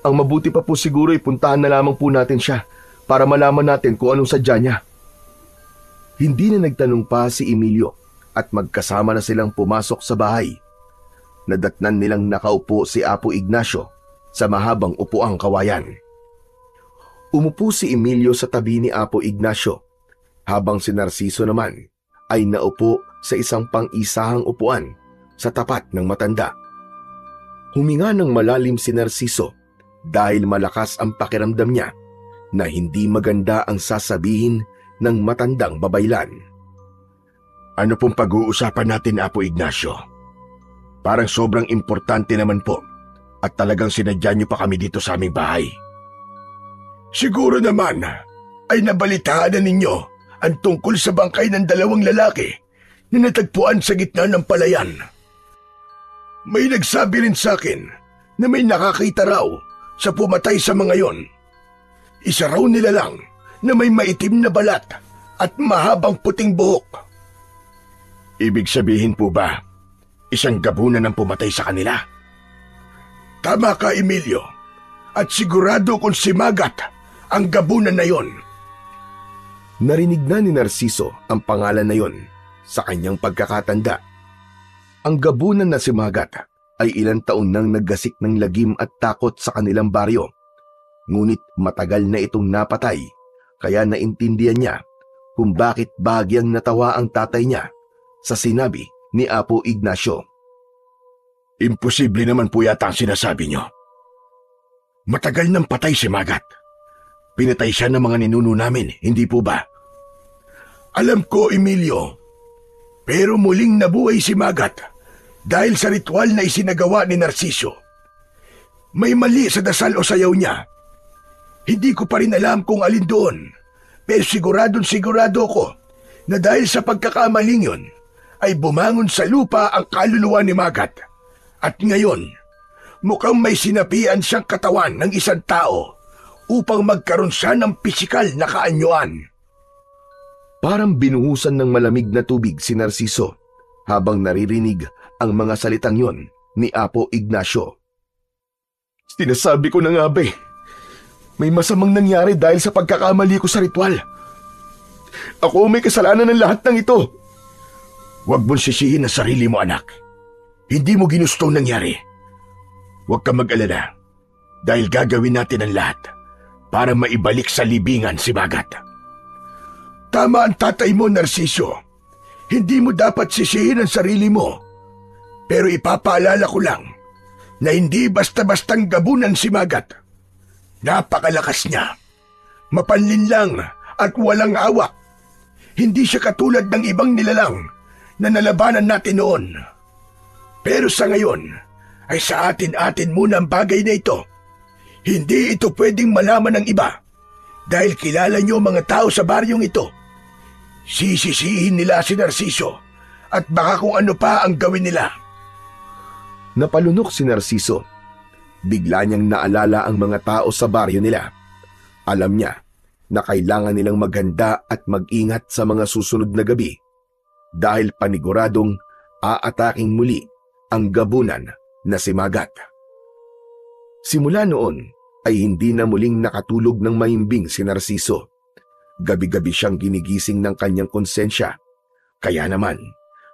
Ang mabuti pa po siguro ay puntahan na lamang po natin siya para malaman natin kung anong sadya niya." Hindi na nagtanong pa si Emilio at magkasama na silang pumasok sa bahay. Nadatnan nilang nakaupo si Apo Ignacio sa mahabang upuang kawayan. Umupo si Emilio sa tabi ni Apo Ignacio, habang si Narciso naman ay naupo sa isang pang-isahang upuan sa tapat ng matanda. Huminga ng malalim si Narciso dahil malakas ang pakiramdam niya na hindi maganda ang sasabihin ng matandang babaylan. Ano pong pag-uusapan natin, Apo Ignacio? Parang sobrang importante naman po at talagang sinadya niyo pa kami dito sa aming bahay. Siguro naman ay nabalitaan na ninyo ang tungkol sa bangkay ng 2 lalaki na natagpuan sa gitna ng palayan. May nagsabi rin sa akin na may nakakita raw sa pumatay sa mga yon. Isa raw nila lang na may maitim na balat at mahabang puting buhok. Ibig sabihin po ba, isang gabunan ang pumatay sa kanila? Tama ka, Emilio, at sigurado kung si Magat ang gabunan na yon. Narinig na ni Narciso ang pangalan na yon sa kanyang pagkakatanda. Ang gabunan na si Magat ay ilang taon nang naggasik ng lagim at takot sa kanilang baryo. Ngunit matagal na itong napatay, kaya naintindihan niya kung bakit bahagyang natawa ang tatay niya sa sinabi ni Apo Ignacio. Imposible naman po yata ang sinasabi niyo. Matagal nang patay si Magat. Pinatay siya ng mga ninuno namin, hindi po ba? Alam ko, Emilio, pero muling nabuhay si Magat dahil sa ritual na isinagawa ni Narciso. May mali sa dasal o sayaw niya. Hindi ko pa rin alam kung alin doon, pero sigurado ko na dahil sa pagkakamaling yon ay bumangon sa lupa ang kaluluwa ni Magat. At ngayon, mukhang may sinapian siyang katawan ng isang tao upang magkaroon siya ng pisikal na kaanyuan. Parang binuhusan ng malamig na tubig si Narciso habang naririnig ang mga salitang yon ni Apo Ignacio. Sinasabi ko na nga ba may masamang nangyari dahil sa pagkakamali ko sa ritual. Ako may kasalanan ng lahat ng ito. Huwag mong sisihin ang sarili mo, anak. Hindi mo ginustong nangyari. Huwag ka mag-alala dahil gagawin natin ang lahat para maibalik sa libingan si Magat. Tama ang tatay mo, Narciso. Hindi mo dapat sisihin ang sarili mo. Pero ipapaalala ko lang, na hindi basta-bastang gabunan si Magat. Napakalakas niya, mapanlinlang at walang awa. Hindi siya katulad ng ibang nilalang na nalabanan natin noon. Pero sa ngayon, ay sa atin-atin muna ang bagay na ito. Hindi ito pwedeng malaman ng iba dahil kilala niyo mga tao sa baryong ito. Sisisihin nila si Narciso at baka kung ano pa ang gawin nila. Napalunok si Narciso. Bigla niyang naalala ang mga tao sa baryo nila. Alam niya na kailangan nilang maghanda at mag-ingat sa mga susunod na gabi dahil paniguradong aataking muli ang gabunan na si Magat. Simula noon ay hindi na muling nakatulog ng mahimbing si Narciso. Gabi-gabi siyang ginigising ng kanyang konsensya. Kaya naman,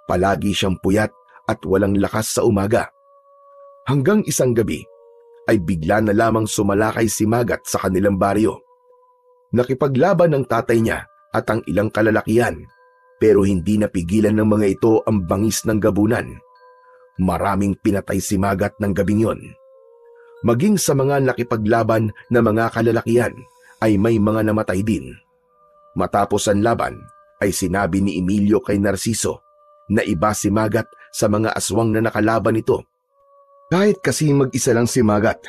palagi siyang puyat at walang lakas sa umaga. Hanggang isang gabi ay bigla na lamang sumalakay si Magat sa kanilang baryo. Nakipaglaban ng tatay niya at ang ilang kalalakihan, pero hindi napigilan ng mga ito ang bangis ng gabunan. Maraming pinatay si Magat ng gabing yon. Maging sa mga nakipaglaban na mga kalalakihan ay may mga namatay din. Matapos ang laban ay sinabi ni Emilio kay Narciso na iba si Magat sa mga aswang na nakalaban nito. Kahit kasi mag-isa lang si Magat,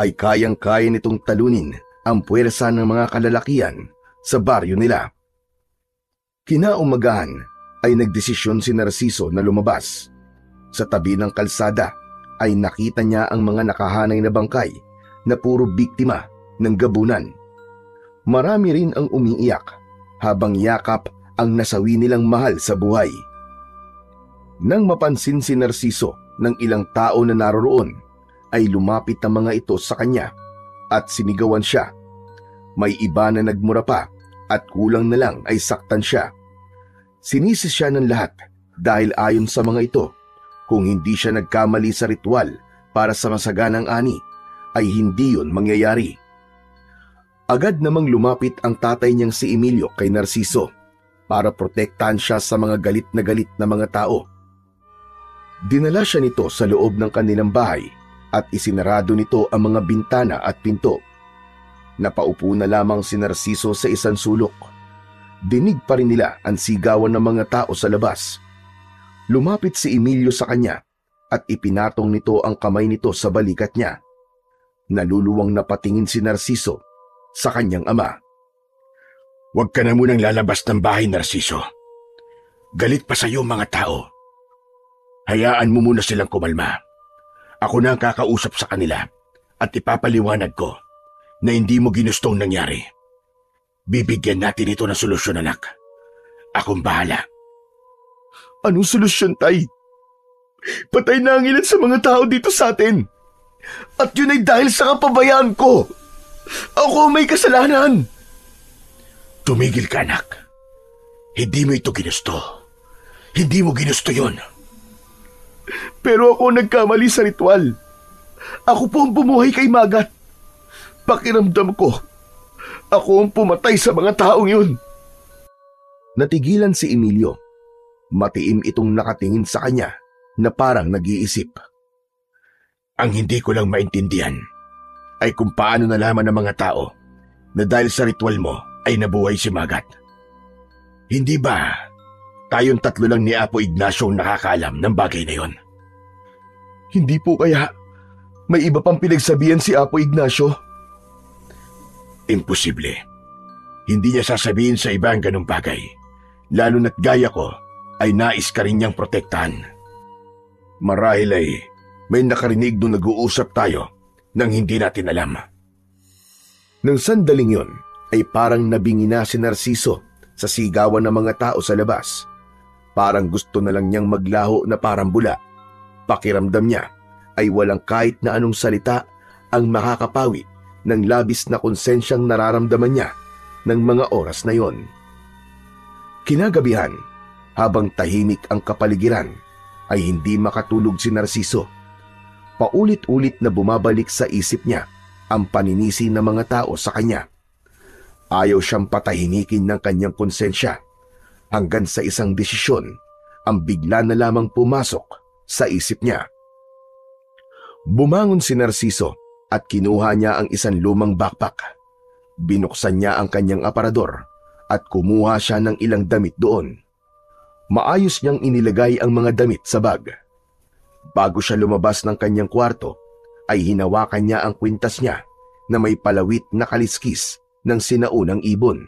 ay kayang-kaya nitong talunin ang puwersa ng mga kalalakihan sa baryo nila. Kinaumagahan ay nagdesisyon si Narciso na lumabas. Sa tabi ng kalsada ay nakita niya ang mga nakahanay na bangkay na puro biktima ng gabunan. Marami rin ang umiiyak habang yakap ang nasawi nilang mahal sa buhay. Nang mapansin si Narciso ng ilang tao na naroroon, ay lumapit ang mga ito sa kanya at sinigawan siya. May iba na nagmura pa at kulang na lang ay saktan siya. Sinisi siya ng lahat dahil ayon sa mga ito, kung hindi siya nagkamali sa ritual para sa masaganang ani, ay hindi yun mangyayari. Agad namang lumapit ang tatay niyang si Emilio kay Narciso para protektahan siya sa mga galit na mga tao. Dinala siya nito sa loob ng kanilang bahay at isinarado nito ang mga bintana at pinto. Napaupo na lamang si Narciso sa isang sulok. Dinig pa rin nila ang sigawan ng mga tao sa labas. Lumapit si Emilio sa kanya at ipinatong nito ang kamay nito sa balikat niya. Naluluwang napatingin si Narciso sa kanyang ama. Huwag ka na munang lalabas ng bahay, Narciso. Galit pa sa iyo mga tao. Hayaan mo muna silang kumalma. Ako na ang kakausap sa kanila at ipapaliwanag ko na hindi mo ginustong nangyari. Bibigyan natin ito ng solusyon, anak. Akong bahala. Anong solusyon, tay? Patay na ang ilan sa mga tao dito sa atin. At yun ay dahil sa kapabayaan ko. Ako may kasalanan. Tumigil ka, anak. Hindi mo ito ginusto. Hindi mo ginusto yun. Pero ako nagkamali sa ritual. Ako po ang bumuhay kay Magat. Pakiramdam ko, ako ang pumatay sa mga taong yun. Natigilan si Emilio. Matiim itong nakatingin sa kanya na parang nag-iisip. Ang hindi ko lang maintindihan ay kung paano nalaman ng mga tao na dahil sa ritual mo ay nabuhay si Magat. Hindi ba tayong tatlo lang ni Apo Ignacio ang nakakaalam ng bagay na yon? Hindi po kaya may iba pang pinagsabihan si Apo Ignacio? Imposible. Hindi niya sasabihin sa iba ang ganung bagay, lalo na't gaya ko ay nais ka rin niyang protektahan. Marahil ay may nakarinig nung nag-uusap tayo nang hindi natin alam. Nang sandaling yon ay parang nabingi na si Narciso sa sigawan ng mga tao sa labas. Parang gusto na lang niyang maglaho na parang bula. Pakiramdam niya ay walang kahit na anong salita ang makakapawi ng labis na konsensyang nararamdaman niya ng mga oras na yon. Kinagabihan, habang tahimik ang kapaligiran, ay hindi makatulog si Narciso. Paulit-ulit na bumabalik sa isip niya ang paninisi ng mga tao sa kanya. Ayaw siyang patahimikin ng kanyang konsensya hanggang sa isang desisyon ang bigla na lamang pumasok sa isip niya. Bumangon si Narciso at kinuha niya ang isang lumang backpack. Binuksan niya ang kanyang aparador at kumuha siya ng ilang damit doon. Maayos niyang inilagay ang mga damit sa bag. Bago siya lumabas ng kanyang kwarto, ay hinawakan niya ang kwintas niya na may palawit na kaliskis ng sinaunang ibon.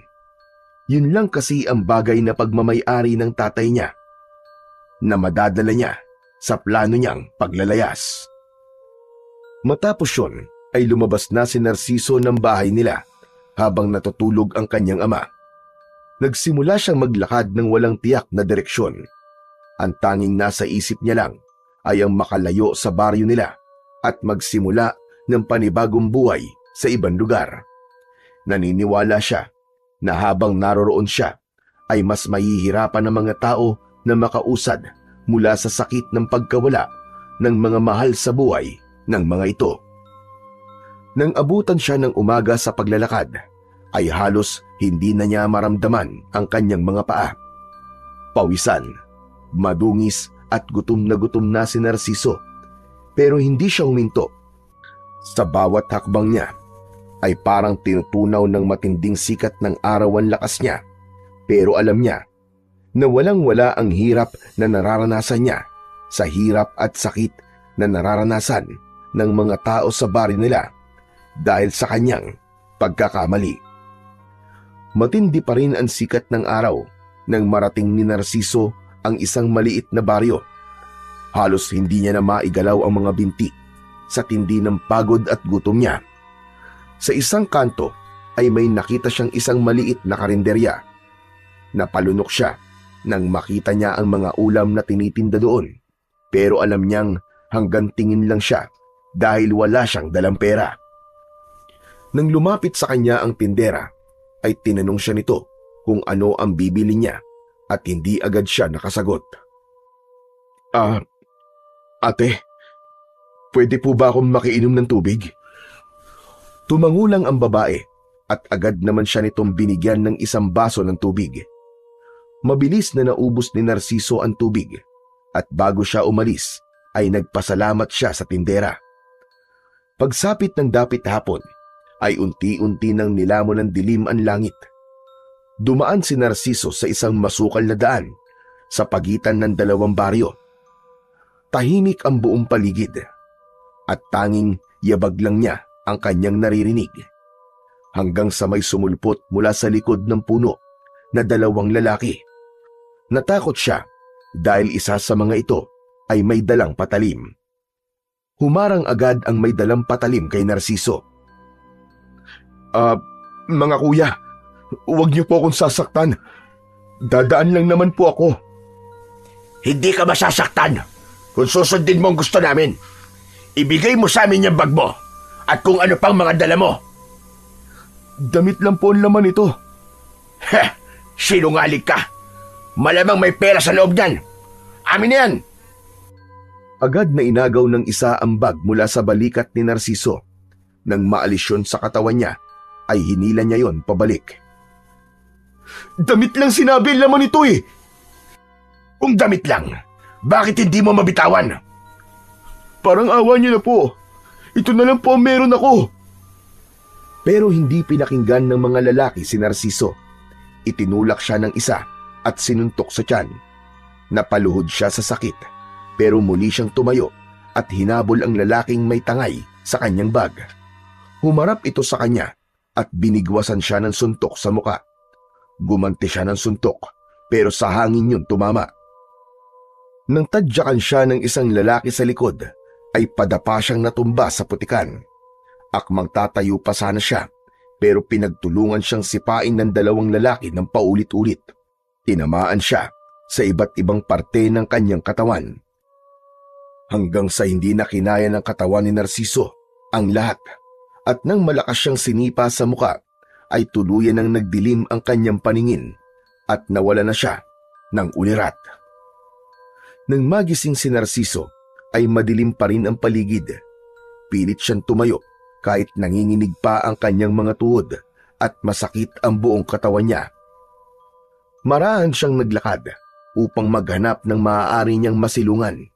Yun lang kasi ang bagay na pagmamay-ari ng tatay niya na madadala niya sa plano niyang paglalayas. Matapos yun, ay lumabas na si Narciso ng bahay nila habang natutulog ang kanyang ama. Nagsimula siyang maglakad ng walang tiyak na direksyon. Ang tanging nasa isip niya lang ay ang makalayo sa baryo nila at magsimula ng panibagong buhay sa ibang lugar. Naniniwala siya na habang naroroon siya ay mas mahihirapan ang mga tao na makausad mula sa sakit ng pagkawala ng mga mahal sa buhay ng mga ito. Nang abutan siya ng umaga sa paglalakad, ay halos hindi na niya maramdaman ang kanyang mga paa. Pawisan, madungis at gutom na si Narciso, pero hindi siya huminto. Sa bawat hakbang niya ay parang tinutunaw ng matinding sikat ng araw ang lakas niya, pero alam niya na walang-wala ang hirap na nararanasan niya sa hirap at sakit na nararanasan ng mga tao sa baryo nila dahil sa kanyang pagkakamali. Matindi pa rin ang sikat ng araw nang marating ni Narciso ang isang maliit na baryo. Halos hindi niya na maigalaw ang mga binti sa tindi ng pagod at gutom niya. Sa isang kanto ay may nakita siyang isang maliit na karinderya. Napalunok siya nang makita niya ang mga ulam na tinitinda doon, pero alam niyang hanggang tingin lang siya dahil wala siyang dalang pera. Nang lumapit sa kanya ang tindera, ay tinanong siya nito kung ano ang bibili niya at hindi agad siya nakasagot. Ate, pwede po ba akong makiinom ng tubig? Tumangulang ang babae at agad naman siya nitong binigyan ng isang baso ng tubig. Mabilis na naubos ni Narciso ang tubig at bago siya umalis ay nagpasalamat siya sa tindera. Pagsapit ng dapit hapon, ay unti-unti nang nilamon ng dilim ang langit. Dumaan si Narciso sa isang masukal na daan sa pagitan ng dalawang baryo. Tahimik ang buong paligid at tanging yabag lang niya ang kanyang naririnig. Hanggang sa may sumulpot mula sa likod ng puno na dalawang lalaki. Natakot siya dahil isa sa mga ito ay may dalang patalim. Humarang agad ang may dalang patalim kay Narciso. Mga kuya, huwag niyo po akong sasaktan. Dadaan lang naman po ako. Hindi ka masasaktan kung susundin mo ang gusto namin. Ibigay mo sa amin yung bag mo at kung ano pang mga dala mo. Damit lang po ang laman ito. Sinungaling ka. Malamang may pera sa loob niyan. Amin na yan. Agad na inagaw ng isa ang bag mula sa balikat ni Narciso. Nang maalis yun sa katawan niya, ay hinila niya yon pabalik. Damit lang sinabi ang laman ito eh. Kung damit lang, bakit hindi mo mabitawan? Parang awa niyo na po. Ito na lang po ang meron ako. Pero hindi pinakinggan ng mga lalaki si Narciso. Itinulak siya ng isa at sinuntok sa tiyan. Napaluhod siya sa sakit, pero muli siyang tumayo at hinabol ang lalaking may tangay sa kanyang bag. Humarap ito sa kanya at binigwasan siya ng suntok sa muka. Gumanti siya ng suntok, pero sa hangin yun tumama. Nang tadyakan siya ng isang lalaki sa likod, ay padapa siyang natumba sa putikan. Akmang tatayo pa sana siya, pero pinagtulungan siyang sipain ng dalawang lalaki ng paulit-ulit. Tinamaan siya sa iba't ibang parte ng kanyang katawan. Hanggang sa hindi na kinaya ng katawan ni Narciso ang lahat, at nang malakas siyang sinipa sa muka, ay tuluyan nang nagdilim ang kanyang paningin at nawala na siya ng ulirat. Nang magising si Narciso, ay madilim pa rin ang paligid. Pilit siyang tumayo kahit nanginginig pa ang kanyang mga tuhod at masakit ang buong katawan niya. Marahan siyang naglakad upang maghanap ng maaari niyang masilungan.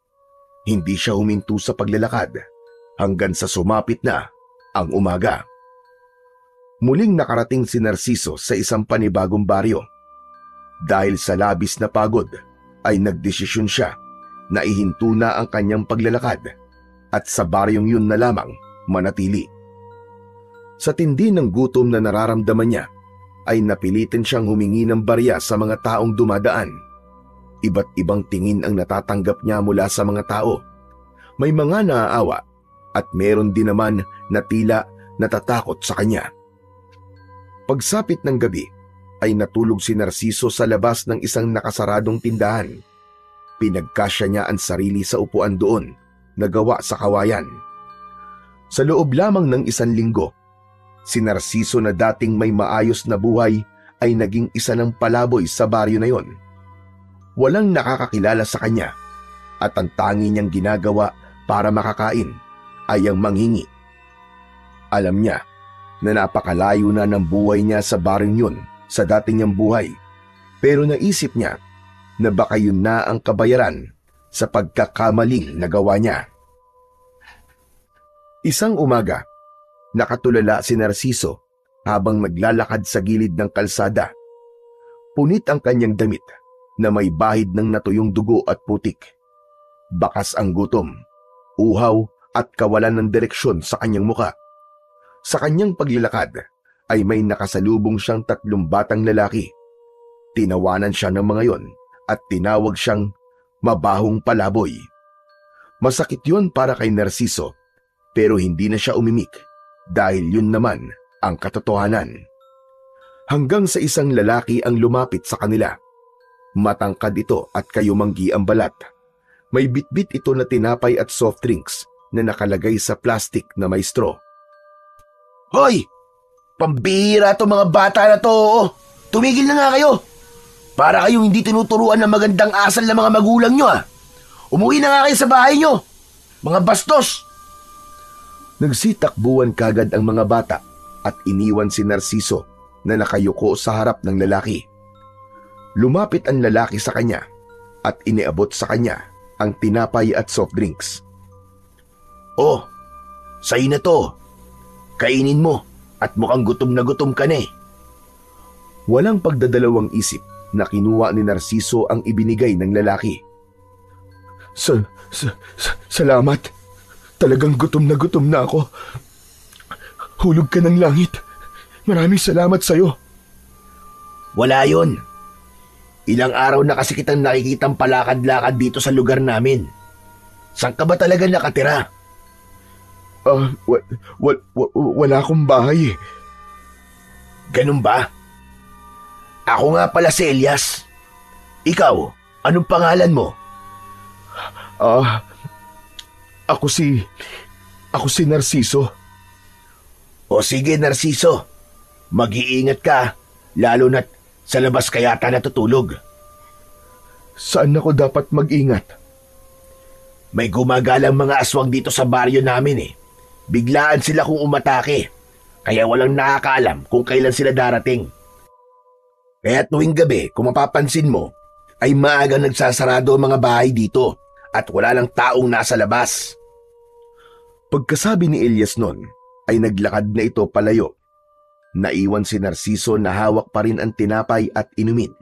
Hindi siya huminto sa paglalakad, hanggang sa sumapit na ang umaga. Muling nakarating si Narciso sa isang panibagong baryo. Dahil sa labis na pagod ay nagdesisyon siya na ihinto na ang kanyang paglalakad at sa baryong yun na lamang manatili. Sa tindi ng gutom na nararamdaman niya ay napilitin siyang humingi ng barya sa mga taong dumadaan. Iba't ibang tingin ang natatanggap niya mula sa mga tao. May mga naaawa at meron din naman na tila natatakot sa kanya. Pagsapit ng gabi ay natulog si Narciso sa labas ng isang nakasaradong tindahan. Pinagkasya niya ang sarili sa upuan doon na gawa sa kawayan. Sa loob lamang ng 1 linggo, si Narciso na dating may maayos na buhay ay naging isa ng palaboy sa baryo na yon. Walang nakakakilala sa kanya at ang tangi niyang ginagawa para makakain ay ang manghingi. Alam niya na napakalayo na ng buhay niya sa baryong yun sa dating niyang buhay, pero naisip niya na baka yun na ang kabayaran sa pagkakamaling nagawa niya. Isang umaga, nakatulala si Narciso habang naglalakad sa gilid ng kalsada. Punit ang kanyang damit na may bahid ng natuyong dugo at putik. Bakas ang gutom, uhaw at kawalan ng direksyon sa kanyang muka. Sa kanyang paglalakad ay may nakasalubong siyang 3 batang lalaki. Tinawanan siya ng mga yon at tinawag siyang mabahong palaboy. Masakit yun para kay Narciso, pero hindi na siya umimik dahil yun naman ang katotohanan. Hanggang sa isang lalaki ang lumapit sa kanila. Matangkad ito at kayumanggi ang balat. May bitbit ito na tinapay at soft drinks na nakalagay sa plastic na may straw. Hoy! Pambihira to mga bata na to! Tumigil na nga kayo! Para kayong hindi tinuturuan ng magandang asal ng mga magulang nyo Umuwi na nga kayo sa bahay nyo! Mga bastos! Nagsitakbuhan kagad ang mga bata at iniwan si Narciso na nakayuko sa harap ng lalaki. Lumapit ang lalaki sa kanya at iniabot sa kanya ang tinapay at soft drinks. Oh, sa'yo na to. Kainin mo at mukhang gutom na gutom ka na Walang pagdadalawang isip na kinuha ni Narciso ang ibinigay ng lalaki. Salamat. Talagang gutom na ako. Hulog ka ng langit. Maraming salamat sa'yo. Wala yon. Ilang araw na kasi kitang nakikitang palakad-lakad dito sa lugar namin. Saan ka ba talaga nakatira? Wala akong bahay Ganun ba? Ako nga pala si Elias. Ikaw, anong pangalan mo? Ako si Narciso. O sige, Narciso. Mag-iingat ka, lalo na't sa labas ka yata natutulog. Saan ako dapat mag-ingat? May gumagalang mga aswang dito sa baryo namin Biglaan sila kung umatake, kaya walang nakakaalam kung kailan sila darating. Kaya tuwing gabi, kung mapapansin mo, ay maagang nagsasarado ang mga bahay dito at wala lang taong nasa labas. Pagkasabi ni Elias nun, ay naglakad na ito palayo. Naiwan si Narciso na hawak pa rin ang tinapay at inumin.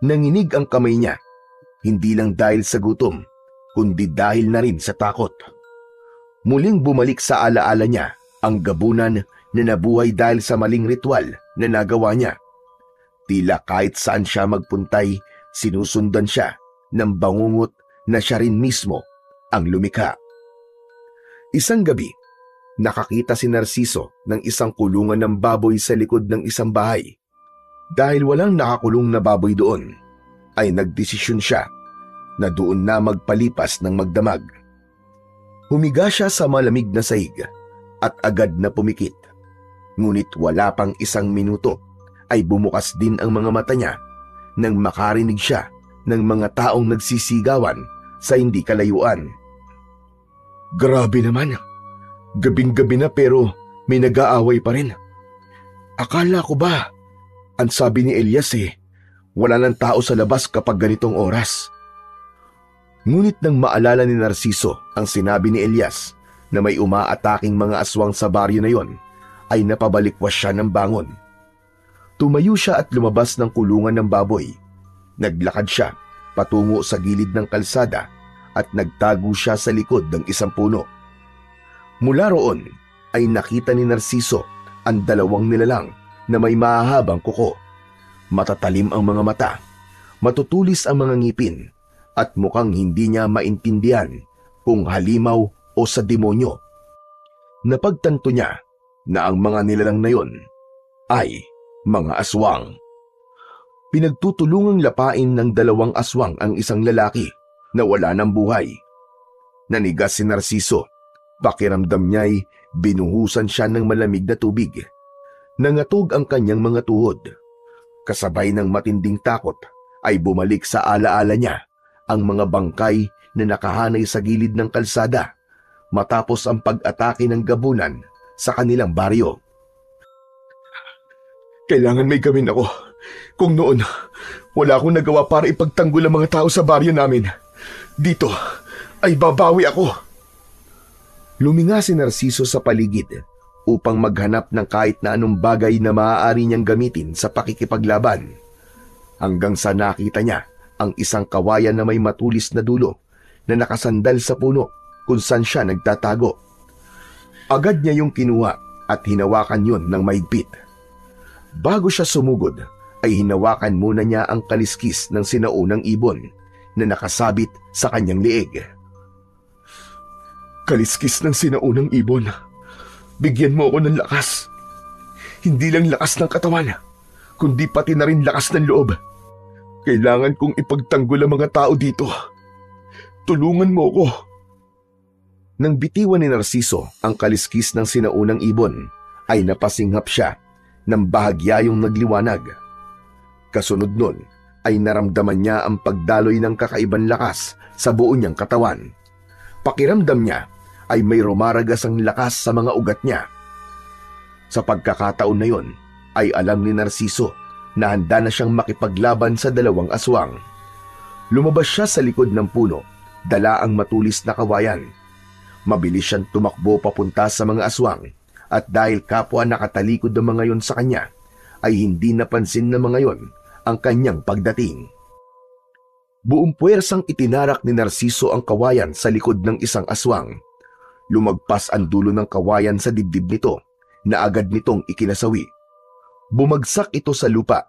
Nanginig ang kamay niya, hindi lang dahil sa gutom, kundi dahil na rin sa takot. Muling bumalik sa alaala niya ang gabunan na nabuhay dahil sa maling ritual na nagawa niya. Tila kahit saan siya magpuntay, sinusundan siya ng bangungot na siya rin mismo ang lumikha. Isang gabi, nakakita si Narciso ng isang kulungan ng baboy sa likod ng isang bahay. Dahil walang nakakulong na baboy doon, ay nagdesisyon siya na doon na magpalipas ng magdamag. Humiga siya sa malamig na sahig at agad na pumikit. Ngunit wala pang 1 minuto ay bumukas din ang mga mata niya nang makarinig siya ng mga taong nagsisigawan sa hindi kalayuan. Grabe naman. Gabing-gabi na pero may nag-aaway pa rin. Akala ko ba, ang sabi ni Elias wala nang tao sa labas kapag ganitong oras. Ngunit nang maalala ni Narciso ang sinabi ni Elias na may umaataking mga aswang sa baryo na yon ay napabalikwas siya ng bangon. Tumayo siya at lumabas ng kulungan ng baboy. Naglakad siya patungo sa gilid ng kalsada at nagtago siya sa likod ng isang puno. Mula roon ay nakita ni Narciso ang dalawang nilalang na may mahahabang kuko. Matatalim ang mga mata, matutulis ang mga ngipin, at mukhang hindi niya maintindihan kung halimaw o sa demonyo. Napagtanto niya na ang mga nilalang na yon ay mga aswang. Pinagtutulungang lapain ng dalawang aswang ang isang lalaki na wala ng buhay. Nanigas si Narciso. Pakiramdam niya'y binuhusan siya ng malamig na tubig. Nangatog ang kanyang mga tuhod. Kasabay ng matinding takot ay bumalik sa alaala niya ang mga bangkay na nakahanay sa gilid ng kalsada matapos ang pag-atake ng gabunan sa kanilang baryo. Kailangan may gawin ako. Kung noon, wala akong nagawa para ipagtanggol ang mga tao sa baryo namin. Dito ay babawi ako. Luminga si Narciso sa paligid upang maghanap ng kahit na anong bagay na maaari niyang gamitin sa pakikipaglaban. Hanggang sa nakita niya ang isang kawayan na may matulis na dulo na nakasandal sa puno kung saan siya nagtatago. Agad niya yung kinuha at hinawakan yun ng mahigpit. Bago siya sumugod, ay hinawakan muna niya ang kaliskis ng sinaunang ibon na nakasabit sa kanyang leeg. Kaliskis ng sinaunang ibon. Bigyan mo ako ng lakas. Hindi lang lakas ng katawan, kundi pati na rin lakas ng loob. Kailangan kong ipagtanggol ang mga tao dito. Tulungan mo ako. Nang bitiwan ni Narciso ang kaliskis ng sinaunang ibon, ay napasinghap siya ng bahagya yung nagliwanag. Kasunod nun ay naramdaman niya ang pagdaloy ng kakaibang lakas sa buo niyang katawan. Pakiramdam niya ay may rumaragas ang lakas sa mga ugat niya. Sa pagkakataon na yon ay alam ni Narciso na handa na siyang makipaglaban sa dalawang aswang. Lumabas siya sa likod ng puno, dala ang matulis na kawayan. Mabilis siyang tumakbo papunta sa mga aswang at dahil kapwa nakatalikod ng mga yon sa kanya, ay hindi napansin ng mga yon ang kanyang pagdating. Buong puwersang itinarak ni Narciso ang kawayan sa likod ng isang aswang. Lumagpas ang dulo ng kawayan sa dibdib nito na agad nitong ikinasawi. Bumagsak ito sa lupa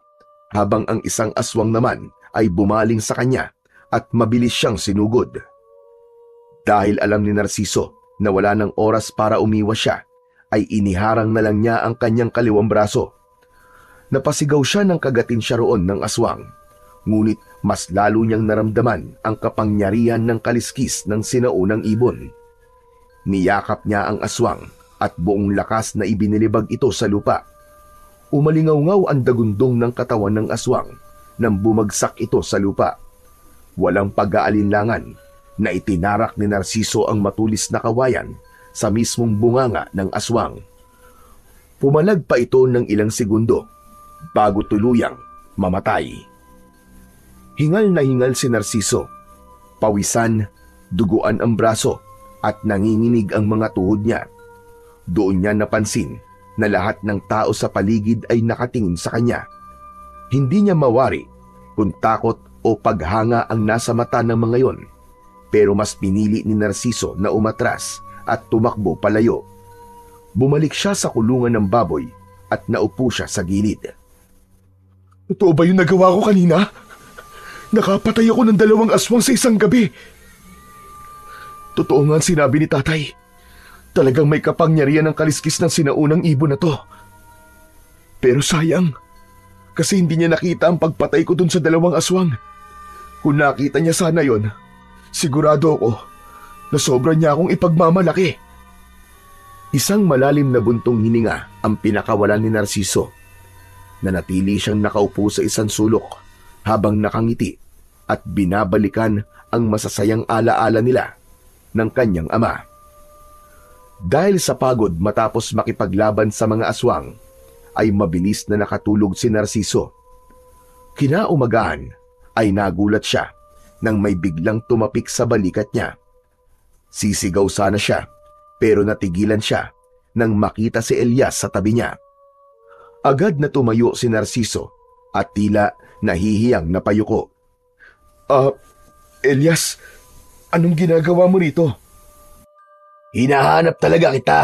habang ang isang aswang naman ay bumaling sa kanya at mabilis siyang sinugod. Dahil alam ni Narciso na wala ng oras para umiwas siya, ay iniharang na lang niya ang kanyang kaliwang braso. Napasigaw siya nang kagatin siya roon ng aswang. Ngunit mas lalo niyang naramdaman ang kapangyarihan ng kaliskis ng sinaunang ibon. Niyakap niya ang aswang at buong lakas na ibinilibag ito sa lupa. Umalingaw-ngaw ang dagundong ng katawan ng aswang nang bumagsak ito sa lupa. Walang pag-aalinlangan na itinarak ni Narciso ang matulis na kawayan sa mismong bunganga ng aswang. Pumalag pa ito ng ilang segundo bago tuluyang mamatay. Hingal na hingal si Narciso. Pawisan, duguan ang braso at nanginginig ang mga tuhod niya. Doon niya napansin na lahat ng tao sa paligid ay nakatingin sa kanya. Hindi niya mawari kung takot o paghanga ang nasa mata ng mga yon, pero mas pinili ni Narciso na umatras at tumakbo palayo. Bumalik siya sa kulungan ng baboy at naupo siya sa gilid. Totoo ba yung nagawa ko kanina? Nakapatay ako ng 2 aswang sa isang gabi. Totoo nga ang sinabi ni tatay. Talagang may kapangyarihan ng kaliskis ng sinaunang ibon na to. Pero sayang, kasi hindi niya nakita ang pagpatay ko dun sa 2 aswang. Kung nakita niya sana yon, sigurado ako na sobra niya akong ipagmamalaki. Isang malalim na buntong hininga ang pinakawalan ni Narciso. Nanatili siyang nakaupo sa isang sulok habang nakangiti at binabalikan ang masasayang alaala nila ng kanyang ama. Dahil sa pagod matapos makipaglaban sa mga aswang, ay mabilis na nakatulog si Narciso. Kinaumagahan ay nagulat siya nang may biglang tumapik sa balikat niya. Sisigaw sana siya, pero natigilan siya nang makita si Elias sa tabi niya. Agad na tumayo si Narciso at tila nahihiyang napayuko. Elias, anong ginagawa mo rito? Hinahanap talaga kita.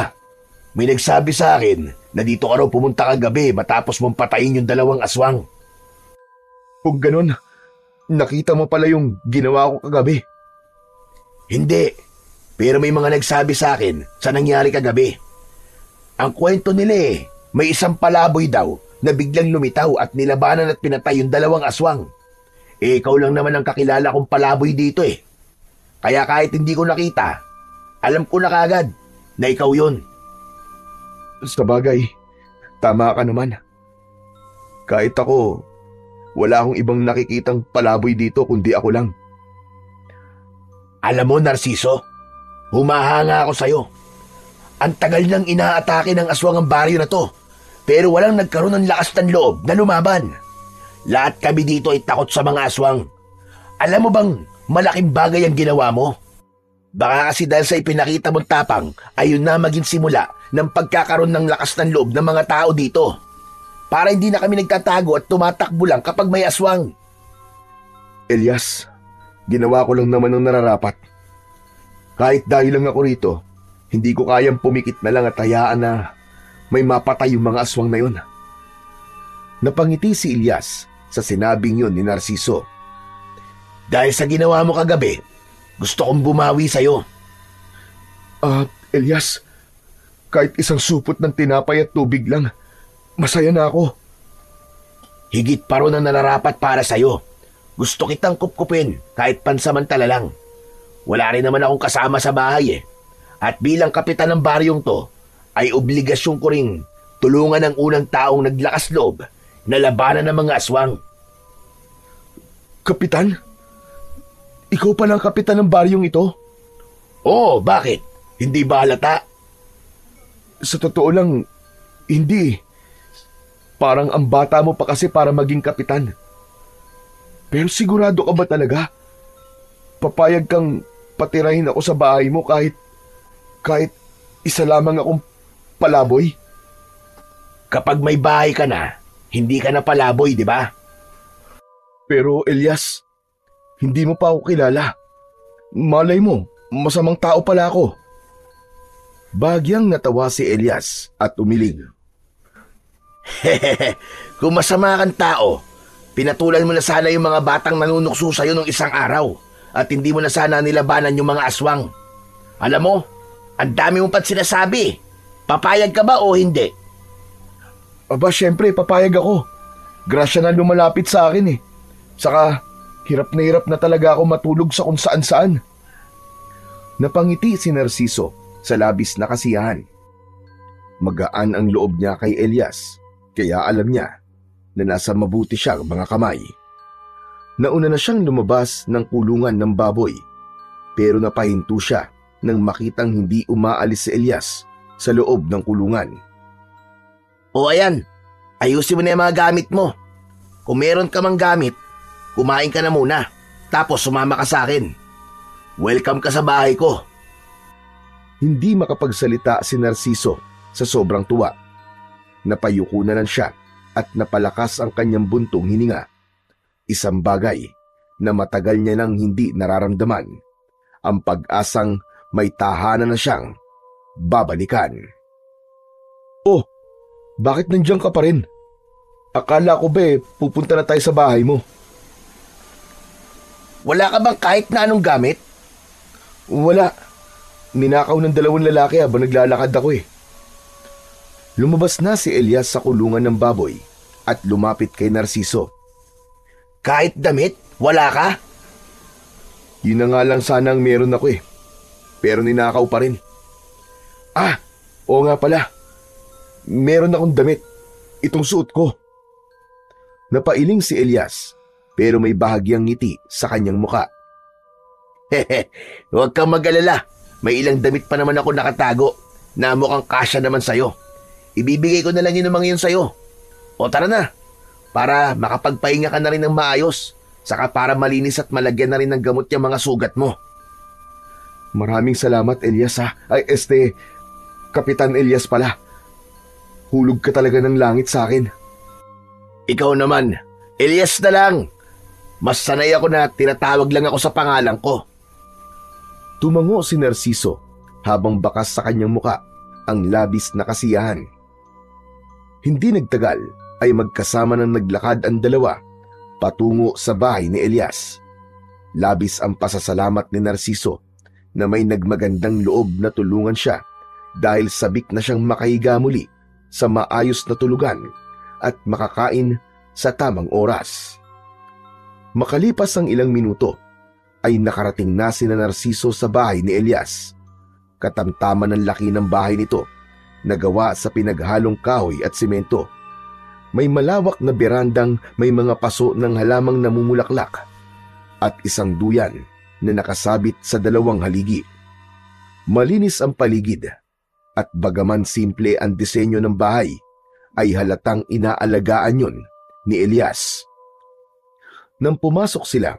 May nagsabi sa akin na dito ka raw pumunta kagabi matapos mong patayin yung 2 aswang. Kung ganun, nakita mo pala yung ginawa ko kagabi. Hindi, pero may mga nagsabi sa akin sa nangyari kagabi. Ang kwento nila may isang palaboy daw na biglang lumitaw at nilabanan at pinatay yung 2 aswang. Ikaw lang naman ang kakilala kong palaboy dito Kaya kahit hindi ko nakita, alam ko na kagad na ikaw yun. Sa bagay, tama ka naman. Kahit ako, wala akong ibang nakikitang palaboy dito kundi ako lang. Alam mo, Narciso, humahanga ako sa'yo. Ang tagal nang inaatake ng aswang ang baryo na to, pero walang nagkaroon ng lakas ng loob na lumaban. Lahat kami dito ay takot sa mga aswang. Alam mo bang malaking bagay ang ginawa mo? Baka kasi dahil sa ipinakita mong tapang, ayun na maging simula ng pagkakaroon ng lakas ng loob ng mga tao dito. Para hindi na kami nagtatago at tumatakbo lang kapag may aswang. Elias, ginawa ko lang naman ang nararapat. Kahit dahil lang ako rito, hindi ko kayang pumikit na lang at hayaan na may mapatay yung mga aswang na yun. Napangiti si Elias sa sinabing yun ni Narciso. Dahil sa ginawa mo kagabi, gusto kong bumawi sa'yo. Elias, kahit isang supot ng tinapay at tubig lang, masaya na ako. Higit pa ron ang nararapat para sa'yo. Gusto kitang kupkupin kahit pansamantala lang. Wala rin naman akong kasama sa bahay At bilang kapitan ng baryong to, ay obligasyon ko ring tulungan ang unang taong naglakas loob na labanan ng mga aswang. Kapitan? Ikaw pala ang kapitan ng baryong ito? Oo, bakit? Hindi ba halata? Sa totoo lang, hindi. Parang ang bata mo pa kasi para maging kapitan. Pero sigurado ka ba talaga? Papayag kang patirahin ako sa bahay mo kahit isa lamang akong palaboy? Kapag may bahay ka na, hindi ka na palaboy, di ba? Pero Elias, hindi mo pa ako kilala. Malay mo, masamang tao pala ako. Bagyang natawa si Elias at umiling. Kung masama kang tao, pinatulan mo na sana yung mga batang nanunukso sa'yo nung isang araw at hindi mo na sana nilabanan yung mga aswang. Alam mo, ang dami mong pat sinasabi. Papayag ka ba o hindi? Aba, syempre, papayag ako. Grasya na lumalapit sa akin Saka, hirap na talaga ako matulog sa kung saan-saan. Napangiti si Narciso sa labis na kasiyahan. Magaan ang loob niya kay Elias, kaya alam niya na nasa mabuti siyang mga kamay. Nauna na siyang lumabas ng kulungan ng baboy, pero napahinto siya nang makitang hindi umaalis si Elias sa loob ng kulungan. O ayan, ayusin mo na yung mga gamit mo. Kung meron ka mang gamit, kumain ka na muna, tapos sumama ka sa akin. Welcome ka sa bahay ko. Hindi makapagsalita si Narciso sa sobrang tuwa. Napayuko na lang siya at napalakas ang kanyang buntong hininga. Isang bagay na matagal niya nang hindi nararamdaman. Ang pag-asang may tahanan na siyang babalikan. Oh, bakit nandiyan ka pa rin? Akala ko ba pupunta na tayo sa bahay mo? Wala ka bang kahit na anong gamit? Wala. Ninakaw ng 2 lalaki habang naglalakad ako Lumabas na si Elias sa kulungan ng baboy at lumapit kay Narciso. Kahit damit? Wala ka? Yun na nga lang sana ang meron ako Pero ninakaw pa rin. Oo nga pala. Meron akong damit. Itong suot ko. Napailing si Elias pero may bahagyang ngiti sa kanyang muka. Huwag kang mag-alala. May ilang damit pa naman ako nakatago na mukhang kasya naman sa'yo. Ibibigay ko na lang yun ng mga yun sa'yo. O tara na, para makapagpahinga ka na rin ng maayos, saka para malinis at malagyan na rin ng gamot yung mga sugat mo. Maraming salamat, Elias ha. Kapitan Elias pala. Hulog ka talaga ng langit sa akin. Ikaw naman, Elias na lang. Mas sanay ako na tinatawag lang ako sa pangalan ko. Tumango si Narciso habang bakas sa kanyang muka ang labis na kasiyahan. Hindi nagtagal ay magkasama ng naglakad ang dalawa patungo sa bahay ni Elias. Labis ang pasasalamat ni Narciso na may nagmagandang loob na tulungan siya dahil sabik na siyang makahiga muli sa maayos na tulugan at makakain sa tamang oras. Makalipas ang ilang minuto ay nakarating na sina Narciso sa bahay ni Elias. Katamtaman ng laki ng bahay nito na gawa sa pinaghalong kahoy at simento. May malawak na berandang may mga paso ng halamang namumulaklak at isang duyan na nakasabit sa dalawang haligi. Malinis ang paligid at bagaman simple ang disenyo ng bahay, ay halatang inaalagaan yon ni Elias. Nang pumasok sila,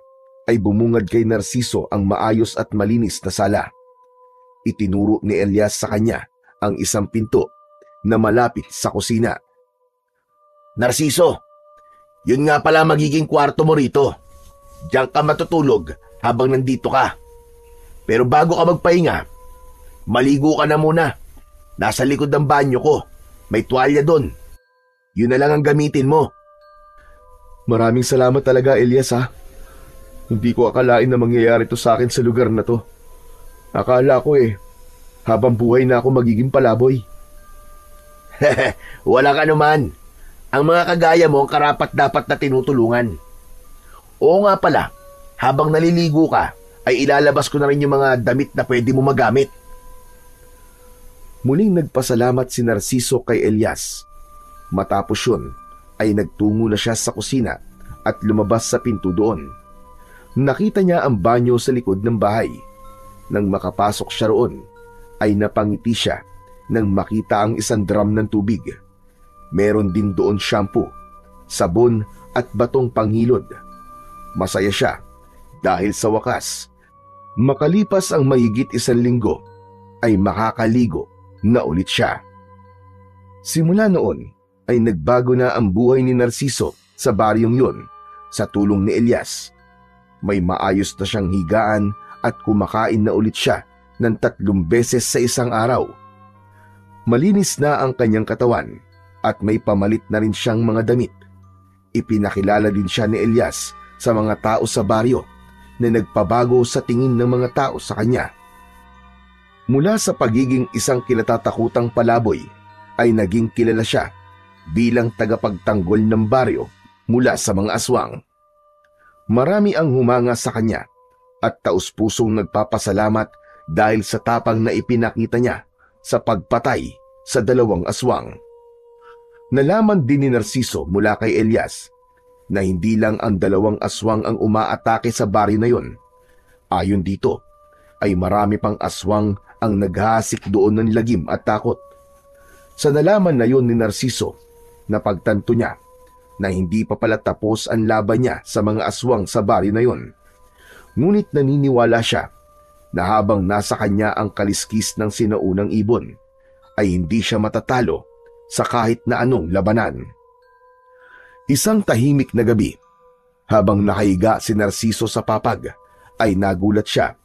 ay bumungad kay Narciso ang maayos at malinis na sala. Itinuro ni Elias sa kanya ang isang pinto na malapit sa kusina. Narciso, yun nga pala magiging kwarto mo rito. Diyan ka matutulog habang nandito ka. Pero bago ka magpahinga, maligo ka na muna. Nasa likod ng banyo ko. May tuwalya doon. Yun na lang ang gamitin mo. Maraming salamat talaga, Elias ha. Hindi ko akalain na mangyayari to sa akin sa lugar na to. Akala ko habang buhay na ako magiging palaboy. Wala ka naman. Ang mga kagaya mo ang karapat-dapat na tinutulungan. Oo nga pala, habang naliligo ka, ay ilalabas ko na rin yung mga damit na pwede mo magamit. Muling nagpasalamat si Narciso kay Elias. Matapos yun, ay nagtungo na siya sa kusina at lumabas sa pinto doon. Nakita niya ang banyo sa likod ng bahay. Nang makapasok siya roon, ay napangiti siya nang makita ang isang drum ng tubig. Meron din doon shampoo, sabon at batong panghilod. Masaya siya dahil sa wakas, makalipas ang mahigit 1 linggo, ay makakaligo na ulit siya. Simula noon ay nagbago na ang buhay ni Narciso sa baryong yun sa tulong ni Elias. May maayos na siyang higaan at kumakain na ulit siya ng 3 beses sa isang araw. Malinis na ang kanyang katawan at may pamalit na rin siyang mga damit. Ipinakilala din siya ni Elias sa mga tao sa baryo na nagpabago sa tingin ng mga tao sa kanya. Mula sa pagiging isang kinatatakutang palaboy ay naging kilala siya bilang tagapagtanggol ng baryo mula sa mga aswang. Marami ang humanga sa kanya at taus-pusong nagpapasalamat dahil sa tapang na ipinakita niya sa pagpatay sa 2 aswang. Nalaman din ni Narciso mula kay Elias na hindi lang ang 2 aswang ang umaatake sa baryo na yon. Ayon dito, ay marami pang aswang ang naghahasik doon ng lagim at takot. Sa nalaman na yon ni Narciso, napagtanto niya na hindi pa pala tapos ang laban niya sa mga aswang sa baryo na yon. Ngunit naniniwala siya na habang nasa kanya ang kaliskis ng sinaunang ibon, ay hindi siya matatalo sa kahit na anong labanan. Isang tahimik na gabi, habang nakahiga si Narciso sa papag, ay nagulat siya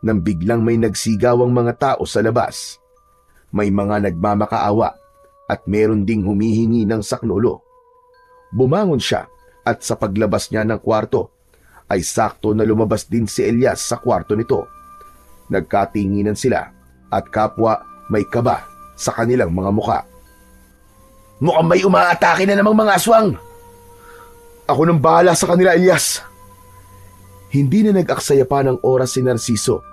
nang biglang may nagsigawang mga tao sa labas. May mga nagmamakaawa at meron ding humihingi ng saklolo. Bumangon siya at sa paglabas niya ng kwarto, ay sakto na lumabas din si Elias sa kwarto nito. Nagkatinginan sila at kapwa may kaba sa kanilang mga muka. Mukhang may umaatake na namang mga aswang. Ako nang bahala sa kanila, Elias. Hindi na nag-aksaya pa ng oras si Narciso.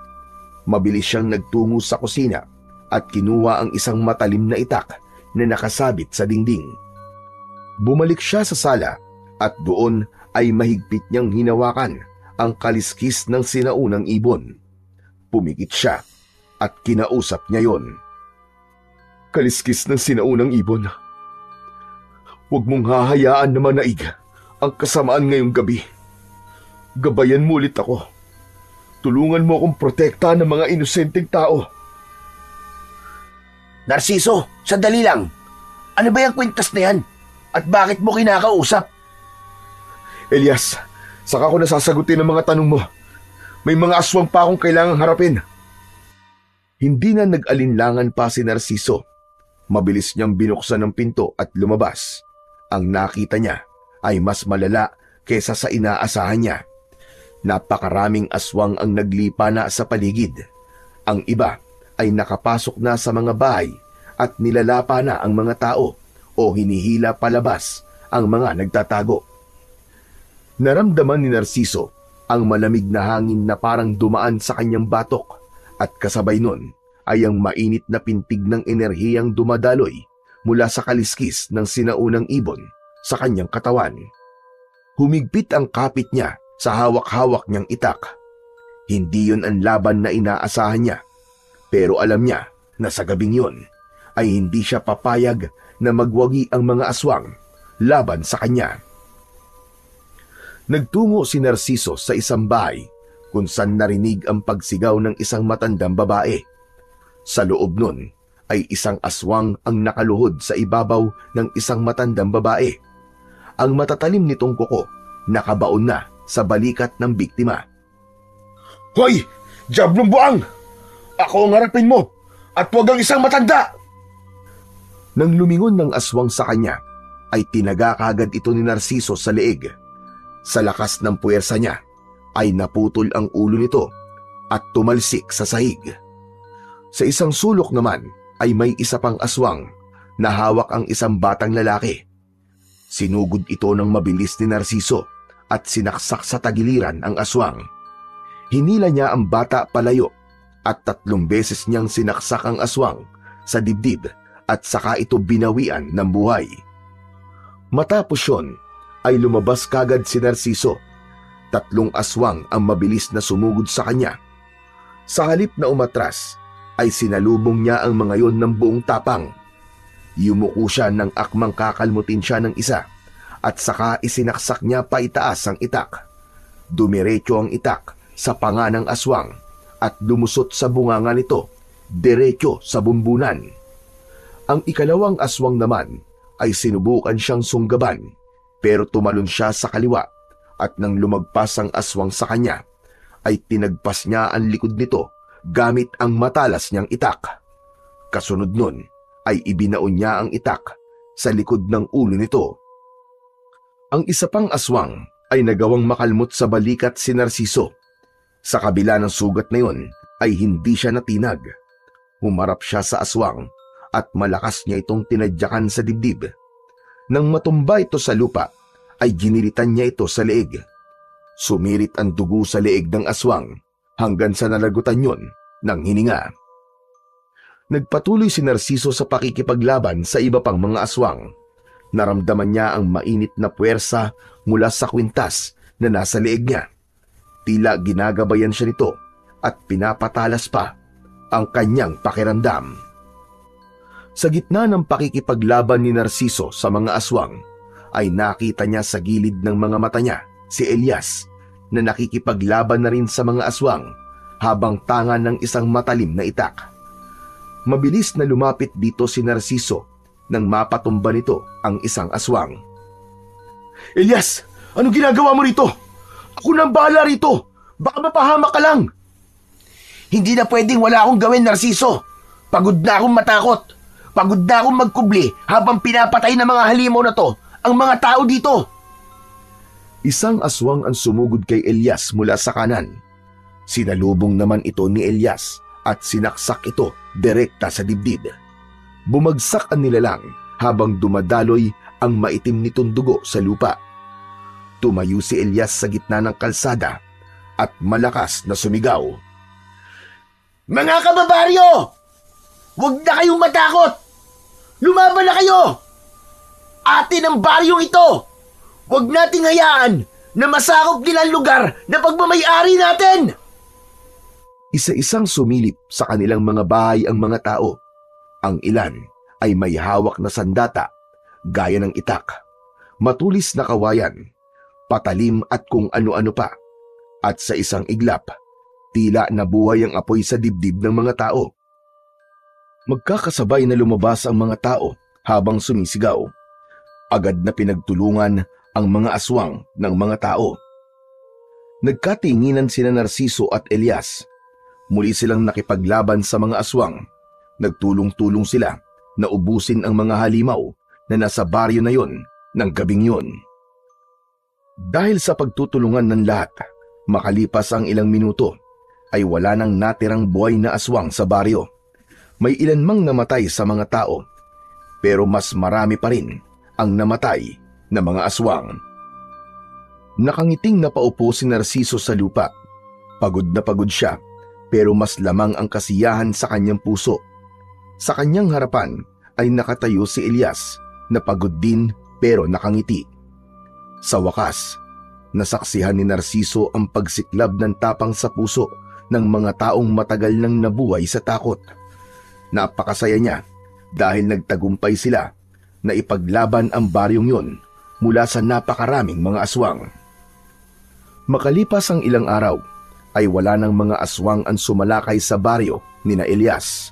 Mabilis siyang nagtungo sa kusina at kinuha ang isang matalim na itak na nakasabit sa dingding. Bumalik siya sa sala at doon ay mahigpit niyang hinawakan ang kaliskis ng sinaunang ibon. Pumikit siya at kinausap niya yon. Kaliskis ng sinaunang ibon. Huwag mong hahayaan na manaig ang kasamaan ngayong gabi. Gabayan mo ulit ako. Tulungan mo akong protektahan ng mga inosenteng tao. Narciso, sandali lang. Ano ba yung kwintas na yan? At bakit mo kinakausap? Elias, saka ko nasasagutin ang mga tanong mo. May mga aswang pa akong kailangang harapin. Hindi na nag-alinlangan pa si Narciso. Mabilis niyang binuksan ang pinto at lumabas. Ang nakita niya ay mas malala kaysa sa inaasahan niya. Napakaraming aswang ang naglipa na sa paligid. Ang iba ay nakapasok na sa mga bahay at nilalapa na ang mga tao o hinihila palabas ang mga nagtatago. Naramdaman ni Narciso ang malamig na hangin na parang dumaan sa kanyang batok at kasabay nun ay ang mainit na pintig ng enerhiyang dumadaloy mula sa kaliskis ng sinaunang ibon sa kanyang katawan. Humigpit ang kapit niya sa hawak-hawak niyang itak. Hindi yun ang laban na inaasahan niya, pero alam niya na sa gabing yun ay hindi siya papayag na magwagi ang mga aswang laban sa kanya. Nagtungo si Narciso sa isang bahay kung saan narinig ang pagsigaw ng isang matandang babae. Sa loob nun ay isang aswang ang nakaluhod sa ibabaw ng isang matandang babae. Ang matatalim nitong kuko nakabaon na sa balikat ng biktima. Hoy! Diablong buang! Ako ang harapin mo at huwag ang isang matanda! Nang lumingon ng aswang sa kanya, ay tinaga kagad ito ni Narciso sa leeg. Sa lakas ng puwersa niya, ay naputol ang ulo nito at tumalsik sa sahig. Sa isang sulok naman ay may isa pang aswang na hawak ang isang batang lalaki. Sinugod ito ng mabilis ni Narciso at sinaksak sa tagiliran ang aswang. Hinila niya ang bata palayo at 3 beses niyang sinaksak ang aswang sa dibdib at saka ito binawian ng buhay. Matapos yun, ay lumabas kagad si Narciso. 3 aswang ang mabilis na sumugod sa kanya. Sa halip na umatras, ay sinalubong niya ang mga yon ng buong tapang. Yumuko siya ng akmang kakalmutin siya ng isa at saka isinaksak niya paitaas ang itak. Dumiretso ang itak sa panga ng aswang at lumusot sa bunganga nito, diretso sa bumbunan. Ang ikalawang aswang naman ay sinubukan siyang sunggaban pero tumalon siya sa kaliwa at nang lumagpas ang aswang sa kanya ay tinagpas niya ang likod nito gamit ang matalas niyang itak. Kasunod nun ay ibinaon niya ang itak sa likod ng ulo nito. Ang isa pang aswang ay nagawang makalmot sa balikat si Narciso. Sa kabila ng sugat na yon ay hindi siya natinag. Humarap siya sa aswang at malakas niya itong tinadyakan sa dibdib. Nang matumba ito sa lupa, ay ginilitan niya ito sa leeg. Sumirit ang dugo sa leeg ng aswang hanggang sa nalagutan yon ng hininga. Nagpatuloy si Narciso sa pakikipaglaban sa iba pang mga aswang. Naramdaman niya ang mainit na puwersa mula sa kwintas na nasa leeg niya. Tila ginagabayan siya nito at pinapatalas pa ang kanyang pakiramdam. Sa gitna ng pakikipaglaban ni Narciso sa mga aswang, ay nakita niya sa gilid ng mga mata niya si Elias na nakikipaglaban na rin sa mga aswang habang tanga ng isang matalim na itak. Mabilis na lumapit dito si Narciso nang mapatumba nito ang isang aswang. Elias! Anong ginagawa mo rito? Ako nang bahala rito! Baka mapahamak ka lang! Hindi na pwedeng wala akong gawin, Narciso. Pagod na akong matakot. Pagod na akong magkubli habang pinapatay ng mga halimaw na to ang mga tao dito. Isang aswang ang sumugod kay Elias mula sa kanan. Sinalubong naman ito ni Elias at sinaksak ito direkta sa dibdib. Bumagsak ang nilalang habang dumadaloy ang maitim nitong dugo sa lupa. Tumayo si Elias sa gitna ng kalsada at malakas na sumigaw. Mga kababaryo! Huwag na kayong matakot! Lumaban na kayo! Atin ang baryong ito! Huwag nating hayaan na masakop din ang lugar na pagmamay-ari natin! Isa-isang sumilip sa kanilang mga bahay ang mga tao. Ang ilan ay may hawak na sandata, gaya ng itak, matulis na kawayan, patalim at kung ano-ano pa. At sa isang iglap, Tila nabuhay ang apoy sa dibdib ng mga tao. Magkakasabay na lumabas ang mga tao habang sumisigaw. Agad na pinagtulungan ang mga aswang ng mga tao. Nagkatinginan sina Narciso at Elias. Muli silang nakipaglaban sa mga aswang. Nagtulong-tulong sila na ubusin ang mga halimaw na nasa baryo na yon ng gabing yon. Dahil sa pagtutulungan ng lahat, makalipas ang ilang minuto, ay wala nang natirang buhay na aswang sa baryo. May ilan mang namatay sa mga tao, pero mas marami pa rin ang namatay na mga aswang. Nakangiting napaupo si Narciso sa lupa. Pagod na pagod siya, pero mas lamang ang kasiyahan sa kanyang puso. Sa kanyang harapan ay nakatayo si Elias na pagod din pero nakangiti. Sa wakas, nasaksihan ni Narciso ang pagsiklab ng tapang sa puso ng mga taong matagal nang nabuhay sa takot. Napakasaya niya dahil nagtagumpay sila na ipaglaban ang baryong yon mula sa napakaraming mga aswang. Makalipas ang ilang araw, ay wala ng mga aswang ang sumalakay sa baryo nina Elias.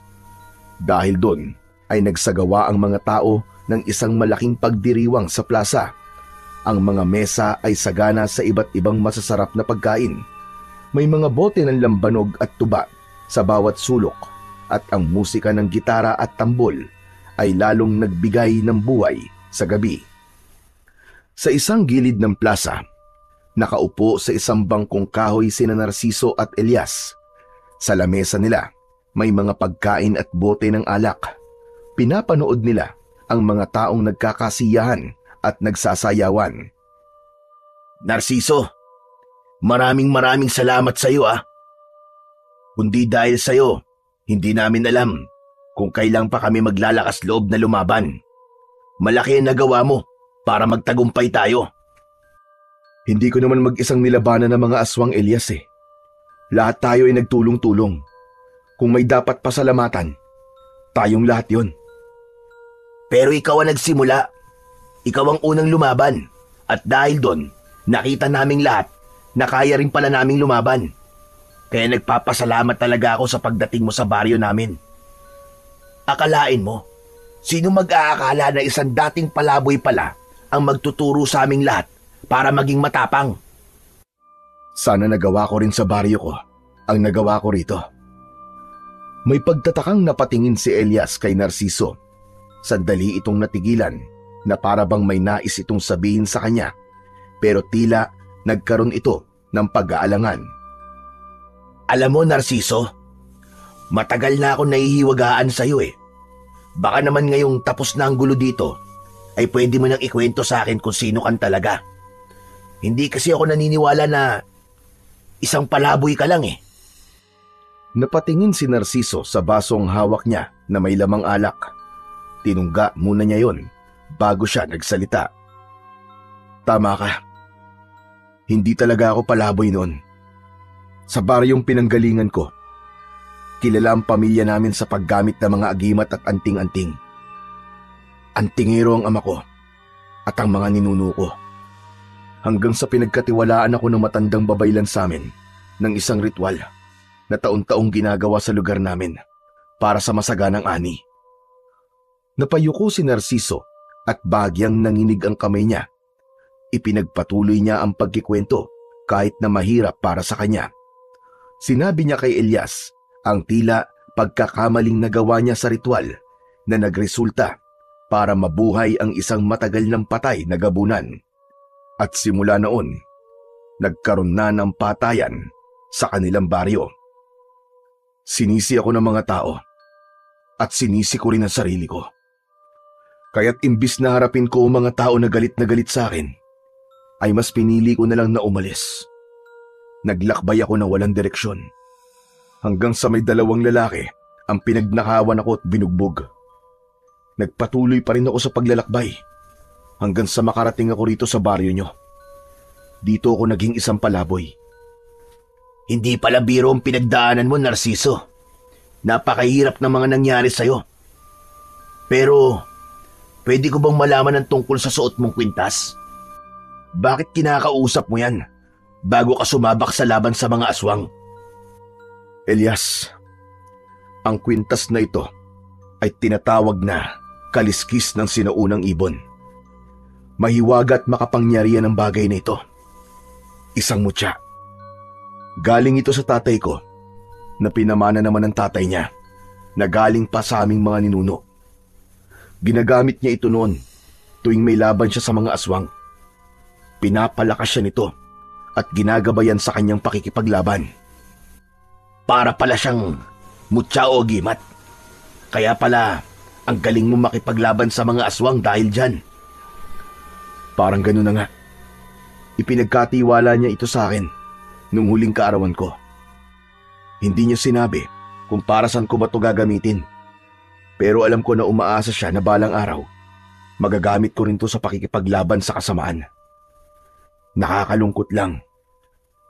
Dahil doon ay nagsagawa ang mga tao ng isang malaking pagdiriwang sa plaza. Ang mga mesa ay sagana sa iba't ibang masasarap na pagkain. May mga bote ng lambanog at tuba sa bawat sulok at ang musika ng gitara at tambol ay lalong nagbigay ng buhay sa gabi. Sa isang gilid ng plaza, nakaupo sa isang bangkong kahoy sina Narciso at Elias. Sa lamesa nila, may mga pagkain at bote ng alak. Pinapanood nila ang mga taong nagkakasiyahan at nagsasayawan. Narciso, maraming salamat sa iyo ah. Kundi dahil sa iyo, hindi namin alam kung kailan pa kami maglalakas loob na lumaban. Malaki ang nagawa mo para magtagumpay tayo. Hindi ko naman mag-isang nilabanan ng mga aswang, Elias eh. Lahat tayo ay nagtulong-tulong. Kung may dapat pasalamatan, tayong lahat yon. Pero ikaw ang nagsimula. Ikaw ang unang lumaban. At dahil doon, nakita naming lahat na kaya rin pala naming lumaban. Kaya nagpapasalamat talaga ako sa pagdating mo sa baryo namin. Akalain mo, sino mag-aakala na isang dating palaboy pala ang magtuturo sa aming lahat para maging matapang? Sana nagawa ko rin sa baryo ko ang nagawa ko rito. May pagtatakang napatingin si Elias kay Narciso. Sandali itong natigilan na para bang may nais itong sabihin sa kanya, pero tila nagkaroon ito ng pag-aalangan. Alam mo, Narciso, matagal na ako nahihiwagaan sa iyo eh. Baka naman ngayong tapos na ang gulo dito, ay pwede mo nang ikwento sa akin kung sino kan talaga. Hindi kasi ako naniniwala na isang palaboy ka lang eh. Napatingin si Narciso sa basong hawak niya na may lamang alak. Tinungga muna niya yon bago siya nagsalita. Tama ka. Hindi talaga ako palaboy noon. Sa baryong pinanggalingan ko, kilala ang pamilya namin sa paggamit ng mga agimat at anting-anting. Antingero ang ama ko at ang mga ninuno ko. Hanggang sa pinagkatiwalaan ako ng matandang babaylan sa amin ng isang ritual na taon-taong ginagawa sa lugar namin para sa masaganang ani. Napayuko si Narciso at bahagyang nanginig ang kamay niya. Ipinagpatuloy niya ang pagkikwento kahit na mahirap para sa kanya. Sinabi niya kay Elias ang tila pagkakamaling nagawa niya sa ritual na nagresulta para mabuhay ang isang matagal ng patay na gabunan. At simula noon, nagkaroon na ng patayan sa kanilang baryo. Sinisi ako ng mga tao at sinisi ko rin ang sarili ko. Kaya't imbis na harapin ko ang mga tao na galit sa akin, ay mas pinili ko na lang na umalis. Naglakbay ako ng walang direksyon. Hanggang sa may dalawang lalaki ang pinagnakawan ako at binugbog. Nagpatuloy pa rin ako sa paglalakbay hanggang sa makarating ako rito sa baryo nyo. Dito ako naging isang palaboy. Hindi pala biro ang pinagdaanan mo, Narciso. Napakahirap na mga nangyari sa'yo. Pero, pwede ko bang malaman ang tungkol sa suot mong kwintas? Bakit kinakausap mo yan bago ka sumabak sa laban sa mga aswang? Elias, ang kwintas na ito ay tinatawag na kaliskis ng sinaunang ibon. Mahiwaga at makapangyarihan ang bagay na ito. Isang mutya. Galing ito sa tatay ko, na pinamana naman ng tatay niya, na galing pa sa aming mga ninuno. Ginagamit niya ito noon tuwing may laban siya sa mga aswang. Pinapalakas siya nito at ginagabayan sa kanyang pakikipaglaban. Para pala siyang mutya o gimat. Kaya pala ang galing mo makipaglaban sa mga aswang dahil dyan. Parang gano'n na nga. Ipinagkatiwala niya ito sa akin nung huling kaarawan ko. Hindi niya sinabi kung para saan ko ba ito gagamitin. Pero alam ko na umaasa siya na balang araw, magagamit ko rin ito sa pakikipaglaban sa kasamaan. Nakakalungkot lang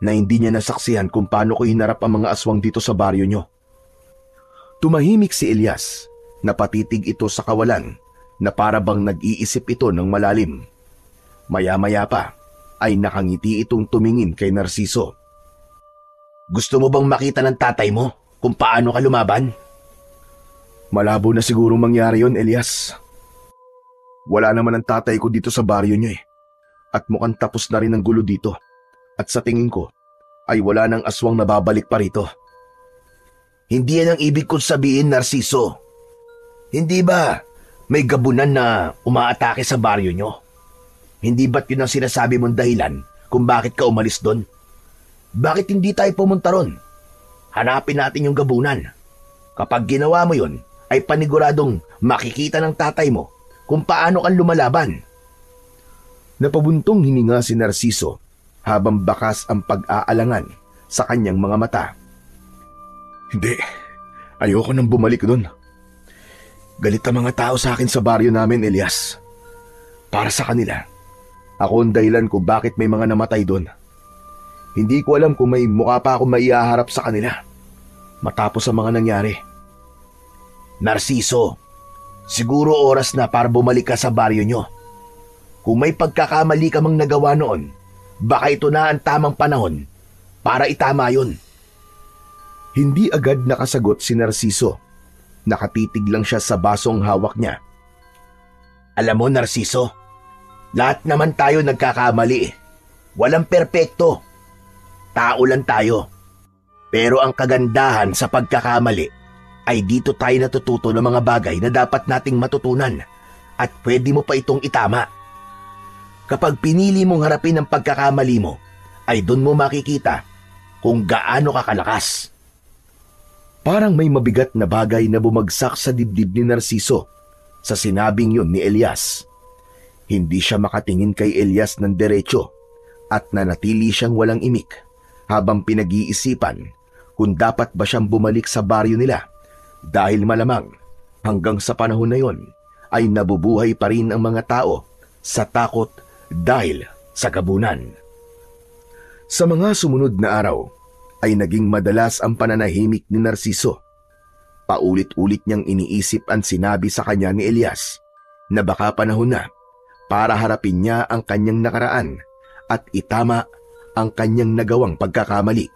na hindi niya nasaksihan kung paano ko hinarap ang mga aswang dito sa baryo niyo. Tumahimik si Elias, napatitig ito sa kawalan na para bang nag-iisip ito ng malalim. Maya-maya pa ay nakangiti itong tumingin kay Narciso. Gusto mo bang makita ng tatay mo kung paano ka lumaban? Malabo na siguro mangyari yon, Elias. Wala naman ang tatay ko dito sa baryo niyo eh. At mukhang tapos na rin ang gulo dito. At sa tingin ko, ay wala nang aswang na babalik pa rito. Hindi yan ang ibig kong sabihin, Narciso. Hindi ba may gabunan na umaatake sa baryo nyo? Hindi ba't yun ang sinasabi mong dahilan kung bakit ka umalis doon? Bakit hindi tayo pumunta ron? Hanapin natin yung gabunan. Kapag ginawa mo yun, ay paniguradong makikita ng tatay mo kung paano kang lumalaban. Napabuntong hininga si Narciso habang bakas ang pag-aalangan sa kanyang mga mata. Hindi, ayoko nang bumalik doon. Galit ang mga tao sa akin sa baryo namin, Elias. Para sa kanila, ako ang dahilan kung bakit may mga namatay doon. Hindi ko alam kung may mukha pa ako maihaharap sa kanila matapos ang mga nangyari. Narciso, siguro oras na para bumalik ka sa baryo nyo. Kung may pagkakamali ka mang nagawa noon, baka ito na ang tamang panahon para itama yun. Hindi agad nakasagot si Narciso. Nakatitig lang siya sa basong hawak niya. Alam mo, Narciso, lahat naman tayo nagkakamali. Walang perpekto. Tao lang tayo. Pero ang kagandahan sa pagkakamali ay dito tayo natututo ng mga bagay na dapat nating matutunan at pwede mo pa itong itama. Kapag pinili mong harapin ang pagkakamali mo, ay doon mo makikita kung gaano ka kalakas. Parang may mabigat na bagay na bumagsak sa dibdib ni Narciso sa sinabing yun ni Elias. Hindi siya makatingin kay Elias ng diretso at nanatili siyang walang imik habang pinag-iisipan kung dapat ba siyang bumalik sa baryo nila dahil malamang hanggang sa panahon na yon ay nabubuhay pa rin ang mga tao sa takot dahil sa gabunan. Sa mga sumunod na araw ay naging madalas ang pananahimik ni Narciso. Paulit-ulit niyang iniisip ang sinabi sa kanya ni Elias na baka panahon na para harapin niya ang kanyang nakaraan at itama ang kanyang nagawang pagkakamali.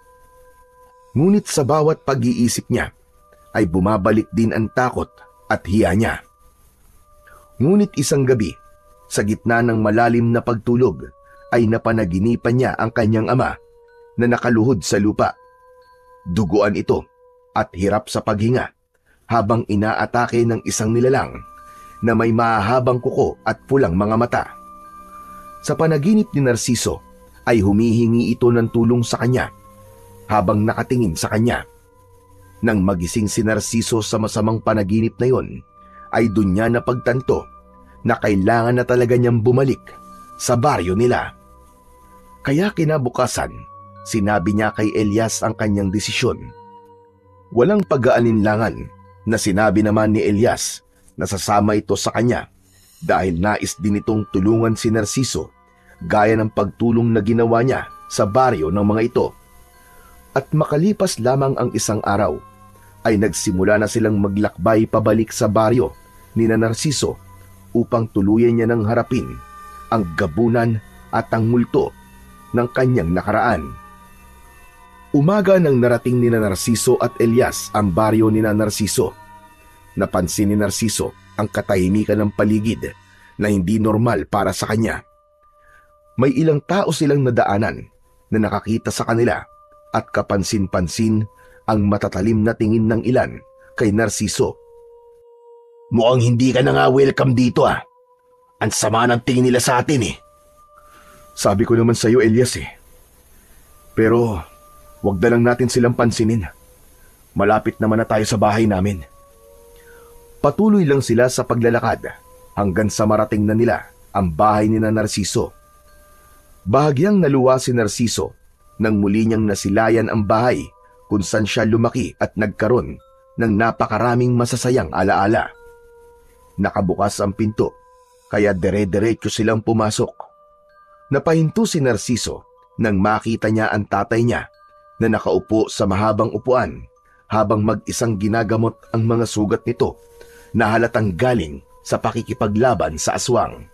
Ngunit sa bawat pag-iisip niya ay bumabalik din ang takot at hiya niya. Ngunit isang gabi, sa gitna ng malalim na pagtulog, ay napanaginipan niya ang kanyang ama na nakaluhod sa lupa. Duguan ito at hirap sa paghinga habang inaatake ng isang nilalang na may mahahabang kuko at pulang mga mata. Sa panaginip ni Narciso ay humihingi ito ng tulong sa kanya habang nakatingin sa kanya. Nang magising si Narciso sa masamang panaginip na yon, ay dun niya napagtanto na kailangan na talaga niyang bumalik sa baryo nila. Kaya kinabukasan, sinabi niya kay Elias ang kanyang desisyon. Walang pag-aalinlangan na sinabi naman ni Elias na sasama ito sa kanya dahil nais din itong tulungan si Narciso gaya ng pagtulong na ginawa niya sa baryo ng mga ito. At makalipas lamang ang isang araw, ay nagsimula na silang maglakbay pabalik sa baryo ni Narciso upang tuluyan niya ng harapin ang gabunan at ang multo ng kanyang nakaraan. Umaga nang narating ni Narciso at Elias ang baryo ni Narciso. Napansin ni Narciso ang katahimikan ng paligid na hindi normal para sa kanya. May ilang tao silang nadaanan na nakakita sa kanila at kapansin-pansin ang matatalim na tingin ng ilan kay Narciso. Mukhang hindi ka na nga welcome dito ah. Ang sama ng tingin nila sa atin eh. Sabi ko naman sa iyo, Elias eh. Pero wag na lang natin silang pansinin. Malapit naman na tayo sa bahay namin. Patuloy lang sila sa paglalakad hanggang sa marating na nila ang bahay ni Narciso. Bahagyang naluwa si Narciso nang muli niyang nasilayan ang bahay kung saan siya lumaki at nagkaroon ng napakaraming masasayang alaala. Nakabukas ang pinto, kaya dire-diretso silang pumasok. Napahinto si Narciso nang makita niya ang tatay niya na nakaupo sa mahabang upuan habang mag-isang ginagamot ang mga sugat nito na halatang galing sa pakikipaglaban sa aswang.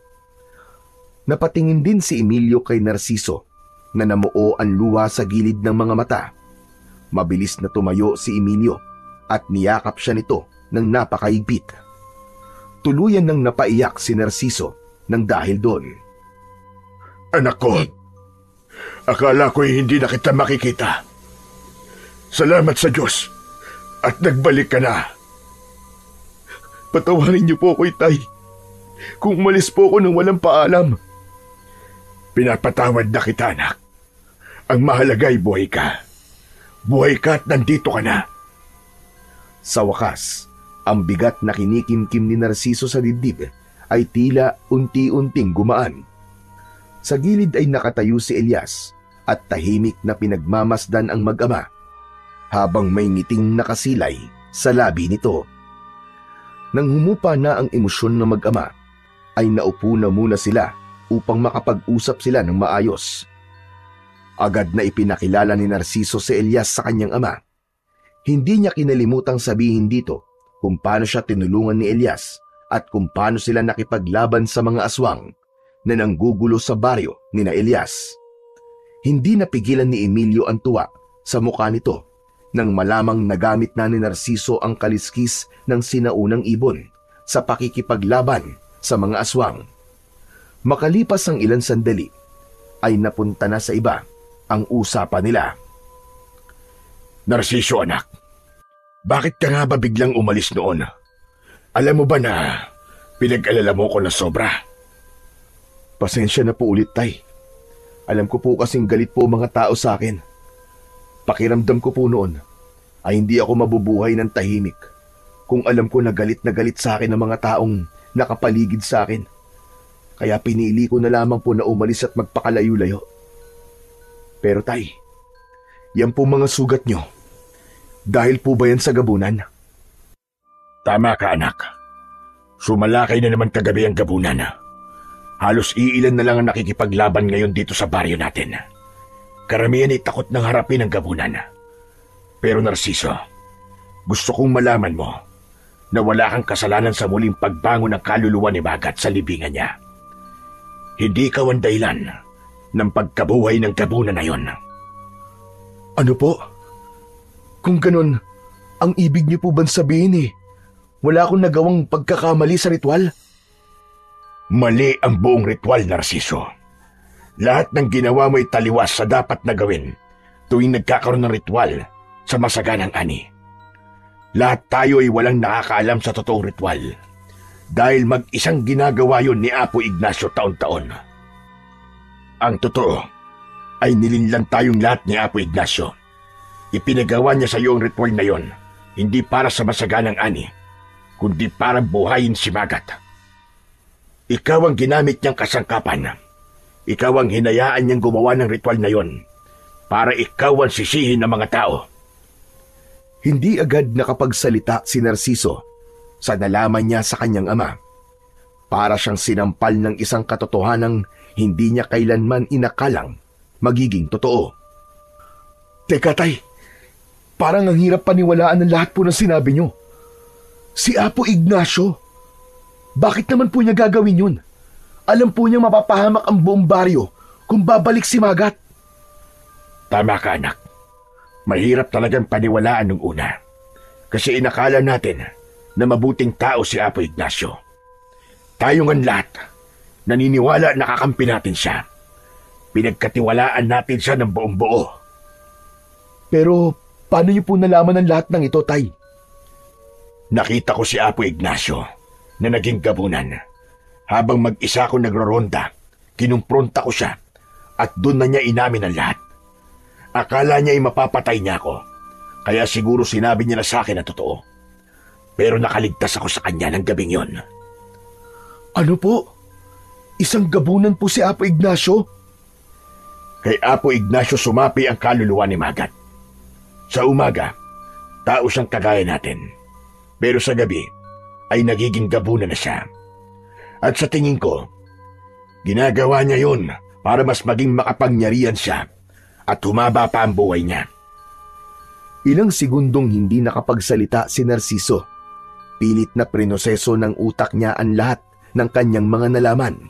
Napatingin din si Emilio kay Narciso na namuo ang luha sa gilid ng mga mata. Mabilis na tumayo si Emilio at niyakap siya nito ng napakaigpit. Tuluyan nang napaiyak si Narciso nang dahil doon. Anak ko, akala ko'y hindi na kita makikita. Salamat sa Diyos at nagbalik ka na. Patawarin niyo po ako, Tay. Kung umalis po ako nang walang paalam. Pinapatawad na kita, anak. Ang mahalaga ay buhay ka. Buhay ka at nandito ka na. Sa wakas, ang bigat na kinikimkim ni Narciso sa dibdib ay tila unti-unting gumaan. Sa gilid ay nakatayo si Elias at tahimik na pinagmamasdan ang mag-ama habang may ngiting nakasilay sa labi nito. Nang humupa na ang emosyon ng mag-ama, ay naupo na muna sila upang makapag-usap sila ng maayos. Agad na ipinakilala ni Narciso si Elias sa kanyang ama. Hindi niya kinalimutang sabihin dito kung paano siya tinulungan ni Elias at kung paano sila nakipaglaban sa mga aswang na nanggugulo sa baryo ni na Elias. Hindi napigilan ni Emilio ang tuwa sa mukha nito nang malamang nagamit na ni Narciso ang kaliskis ng sinaunang ibon sa pakikipaglaban sa mga aswang. Makalipas ang ilang sandali, ay napunta na sa iba ang usapan nila. Narciso, anak, bakit ka nga ba biglang umalis noon? Alam mo ba na pinag-alala mo ko na sobra? Pasensya na po ulit, Tay. Alam ko po kasing galit po mga tao sa akin. Pakiramdam ko po noon ay hindi ako mabubuhay ng tahimik kung alam ko na galit sa akin ang mga taong nakapaligid sa akin. Kaya pinili ko na lamang po na umalis at magpakalayo-layo. Pero Tay, yan po mga sugat nyo. Dahil po ba yan sa gabunan? Tama ka, anak. Sumalakay na naman kagabi ang gabunan. Halos iilan na lang ang nakikipaglaban ngayon dito sa baryo natin. Karamihan ay takot ng harapin ang gabunan. Pero Narciso, gusto kong malaman mo na wala kang kasalanan sa muling pagbangon ng kaluluwa ni Magat sa libingan niya. Hindi ikaw ang dahilan ng pagkabuhay ng gabunan na yon. Ano po? Kung ganun, ang ibig niyo po bang sabihin wala akong nagawang pagkakamali sa ritual? Mali ang buong ritual, Narciso. Lahat ng ginawa mo ay taliwas sa dapat na gawin tuwing nagkakaroon ng ritual sa masaganang ani. Lahat tayo ay walang nakakaalam sa totoong ritual dahil mag-isang ginagawa yon ni Apo Ignacio taon-taon. Ang totoo ay nilinlang tayong lahat ni Apo Ignacio. Ipinagawa niya sa iyo ang ritual na yon hindi para sa masaganang ani, kundi para buhayin si Magat. Ikaw ang ginamit niyang kasangkapan. Ikaw ang hinayaan niyang gumawa ng ritual na yon para ikaw ang sisihin ng mga tao. Hindi agad nakapagsalita si Narciso sa nalaman niya sa kanyang ama. Para siyang sinampal ng isang katotohanang hindi niya kailanman inakalang magiging totoo. Teka, Tay, parang ang hirap paniwalaan ng lahat po ng sinabi niyo. Si Apo Ignacio, bakit naman po niya gagawin yun? Alam po niya mapapahamak ang buong baryo kung babalik si Magat. Tama ka, anak. Mahirap talagang paniwalaan nung una. Kasi inakala natin na mabuting tao si Apo Ignacio. Tayo ngang lahat, naniniwala na kakampi natin siya. Pinagkatiwalaan natin siya ng buong buo. Pero paano niyo po nalaman ang lahat ng ito, Tay? Nakita ko si Apo Ignacio na naging gabunan. Habang mag-isa ko nagroronda, kinumpronta ko siya at doon na niya inamin ang lahat. Akala niya ay mapapatay niya ako, kaya siguro sinabi niya na sa akin na totoo. Pero nakaligtas ako sa kanya ng gabing yon. Ano po? Isang gabunan po si Apo Ignacio? Kay Apo Ignacio sumapi ang kaluluwa ni Magat. Sa umaga, tao siyang kagaya natin. Pero sa gabi, ay nagiging gabunan na siya. At sa tingin ko, ginagawa niya yun para mas maging makapangyarihan siya at humaba pa ang buhay niya. Ilang segundong hindi nakapagsalita si Narciso. Pilit na prinoseso ng utak niya ang lahat ng kanyang mga nalaman.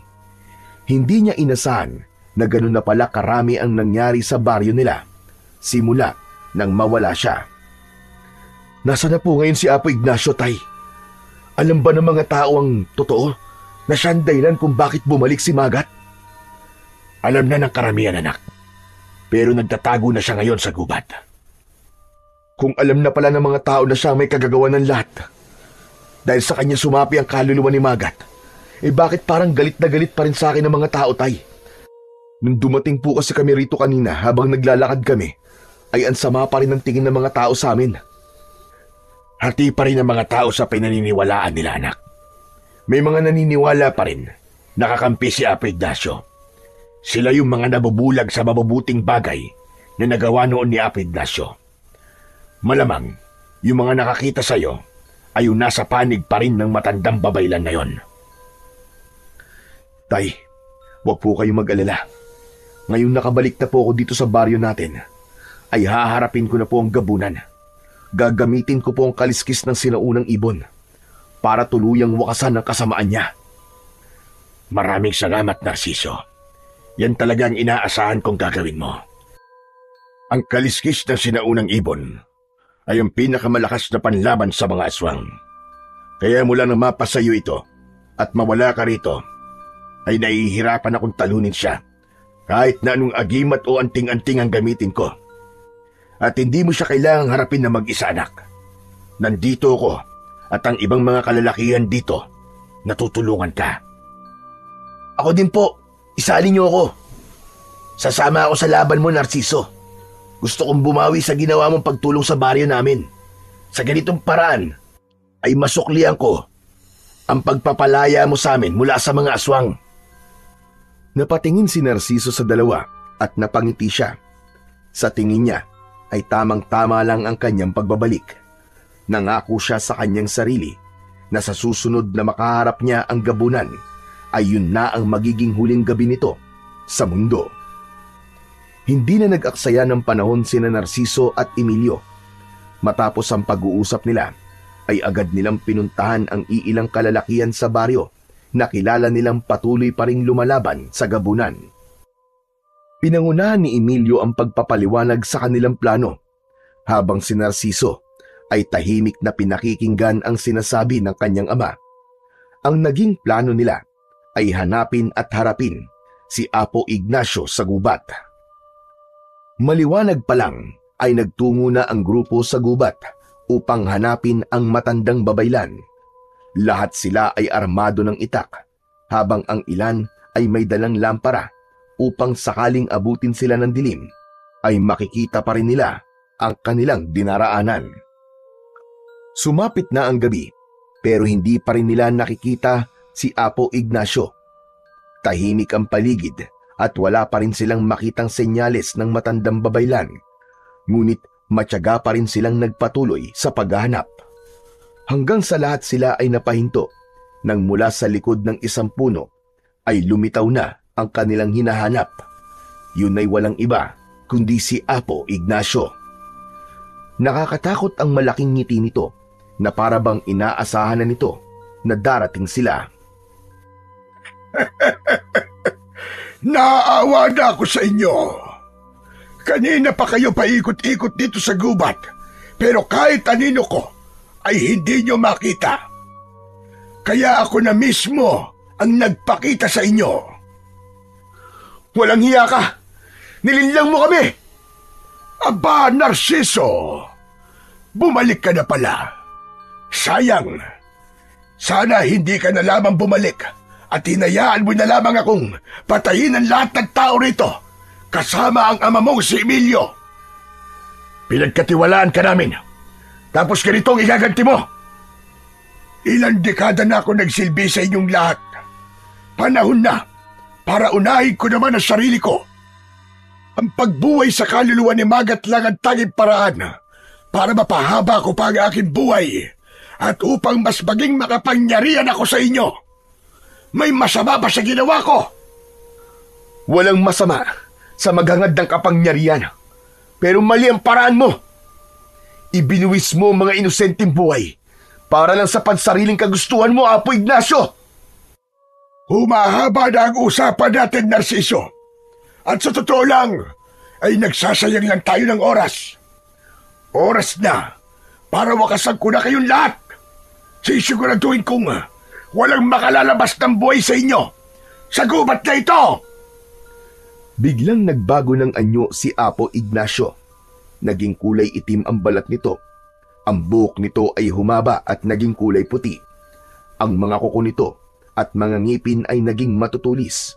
Hindi niya inasahan na ganun na pala karami ang nangyari sa baryo nila simula nang mawala siya. Nasaan na po ngayon si Apo Ignacio, Tay? Alam ba ng mga tao ang totoo na siya ang dahilan kung bakit bumalik si Magat? Alam na ng karamihan, anak. Pero nagtatago na siya ngayon sa gubat. Kung alam na pala ng mga tao na siya may kagagawa ng lahat, dahil sa kanya sumapi ang kaluluwa ni Magat, bakit parang galit na galit pa rin sa akin ng mga tao, Tay? Nung dumating po kasi kami rito kanina habang naglalakad kami, ay ang sama pa rin ang tingin ng mga tao sa amin. Hati pa rin ang mga tao sa pinaniniwalaan nila, anak. May mga naniniwala pa rin nakakampi si Apo Ignacio. Sila yung mga nabubulag sa mabubuting bagay na nagawa noon ni Apo Ignacio. Malamang, yung mga nakakita sa'yo ay yung nasa panig pa rin ng matandang babaylan na yon. Tay, huwag po kayong mag-alala. Ngayon nakabalik na po ako dito sa baryo natin, ay haharapin ko na po ang gabunan. Gagamitin ko po ang kaliskis ng sinaunang ibon para tuluyang wakasan ang kasamaan niya. Maraming salamat, Narciso. Yan talaga ang inaasahan kong gagawin mo. Ang kaliskis ng sinaunang ibon ay ang pinakamalakas na panlaban sa mga aswang. Kaya mula nang mapasayo ito at mawala ka rito, ay nahihirapan akong talunin siya kahit na anong agimat o anting-anting ang gamitin ko. At hindi mo siya kailangang harapin na mag-isa, anak. Nandito ako at ang ibang mga kalalakihan dito natutulungan ka. Ako din po. Isali niyo ako. Sasama ako sa laban mo, Narciso. Gusto kong bumawi sa ginawa mong pagtulong sa baryo namin. Sa ganitong paraan, ay masuklian ko ang pagpapalaya mo sa amin mula sa mga aswang. Napatingin si Narciso sa dalawa at napangiti siya. Sa tingin niya ay tamang-tama lang ang kanyang pagbabalik. Nangako siya sa kanyang sarili na sa susunod na makaharap niya ang gabunan ay yun na ang magiging huling gabi nito sa mundo. Hindi na nag-aksaya ng panahon sina Narciso at Emilio. Matapos ang pag-uusap nila, ay agad nilang pinuntahan ang iilang kalalakihan sa baryo na kilala nilang patuloy pa ring lumalaban sa gabunan. Pinangunahan ni Emilio ang pagpapaliwanag sa kanilang plano, habang si Narciso ay tahimik na pinakikinggan ang sinasabi ng kanyang ama. Ang naging plano nila ay hanapin at harapin si Apo Ignacio sa gubat. Maliwanag pa lang ay nagtungo na ang grupo sa gubat upang hanapin ang matandang babaylan. Lahat sila ay armado ng itak, habang ang ilan ay may dalang lampara upang sakaling abutin sila ng dilim, ay makikita pa rin nila ang kanilang dinaraanan. Sumapit na ang gabi, pero hindi pa rin nila nakikita si Apo Ignacio. Tahimik ang paligid at wala pa rin silang makitang senyales ng matandang babaylan, ngunit matyaga pa rin silang nagpatuloy sa paghahanap. Hanggang sa lahat sila ay napahinto nang mula sa likod ng isang puno ay lumitaw na ang kanilang hinahanap. Yun ay walang iba kundi si Apo Ignacio. Nakakatakot ang malaking ngiti nito na para bang inaasahan na nito na darating sila. Naawa na ako sa inyo. Kanina pa kayo paikot-ikot dito sa gubat, pero kahit anino ko ay hindi nyo makita. Kaya ako na mismo ang nagpakita sa inyo. Walang hiya ka! Nilinlang mo kami! Aba, Narciso! Bumalik ka na pala. Sayang. Sana hindi ka na lamang bumalik at hinayaan mo na lamang akong patayin ang lahat ng tao rito, kasama ang ama mong si Emilio. Pinagkatiwalaan ka namin, tapos ganito ang igaganti mo. Ilang dekada na ako nagsilbi sa inyong lahat. Panahon na para unahin ko naman ang sarili ko. Ang pagbuhay sa kaluluwa ni Magat lang ang tanging paraan para mapahaba ko pa ang aking buhay at upang mas maging makapangyarihan ako sa inyo. May masama ba sa ginawa ko? Walang masama sa maghangad ng kapangyarihan. Pero mali ang paraan mo. Ibinuwis mo ang mga inosenteng buhay para lang sa pansariling kagustuhan mo, Apo Ignacio. Humahaba na ang usapan natin, Narciso. At sa totoo lang, ay nagsasayang lang tayo ng oras. Oras na para wakasan ko na kayong lahat. Sisiguraduhin kong walang makalalabas ng buhay sa inyo sa gubat na ito. Biglang nagbago ng anyo si Apo Ignacio. Naging kulay itim ang balat nito. Ang buhok nito ay humaba at naging kulay puti. Ang mga kuko nito at mga ngipin ay naging matutulis.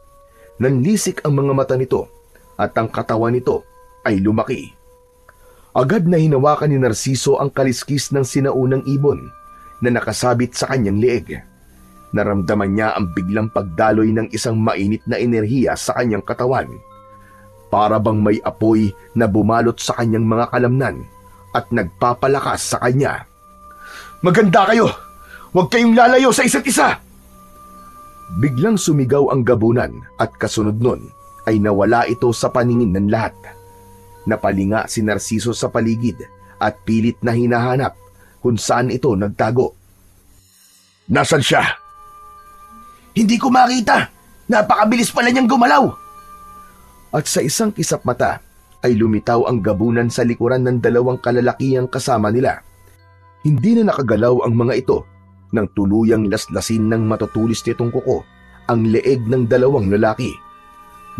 Nanlisik ang mga mata nito at ang katawan nito ay lumaki. Agad na hinawakan ni Narciso ang kaliskis ng sinaunang ibon na nakasabit sa kanyang leeg. Naramdaman niya ang biglang pagdaloy ng isang mainit na enerhiya sa kanyang katawan. Para bang may apoy na bumalot sa kanyang mga kalamnan at nagpapalakas sa kanya. Maganda kayo! Huwag kayong lalayo sa isa't isa! Biglang sumigaw ang gabunan at kasunod nun ay nawala ito sa paningin ng lahat. Napalinga si Narciso sa paligid at pilit na hinahanap kung saan ito nagtago. Nasaan siya? Hindi ko makita. Napakabilis pala niyang gumalaw. At sa isang kisap mata ay lumitaw ang gabunan sa likuran ng dalawang kalalakihang kasama nila. Hindi na nakagalaw ang mga ito nang tuluyang laslasin ng matutulis nitong kuko ang leeg ng dalawang lalaki.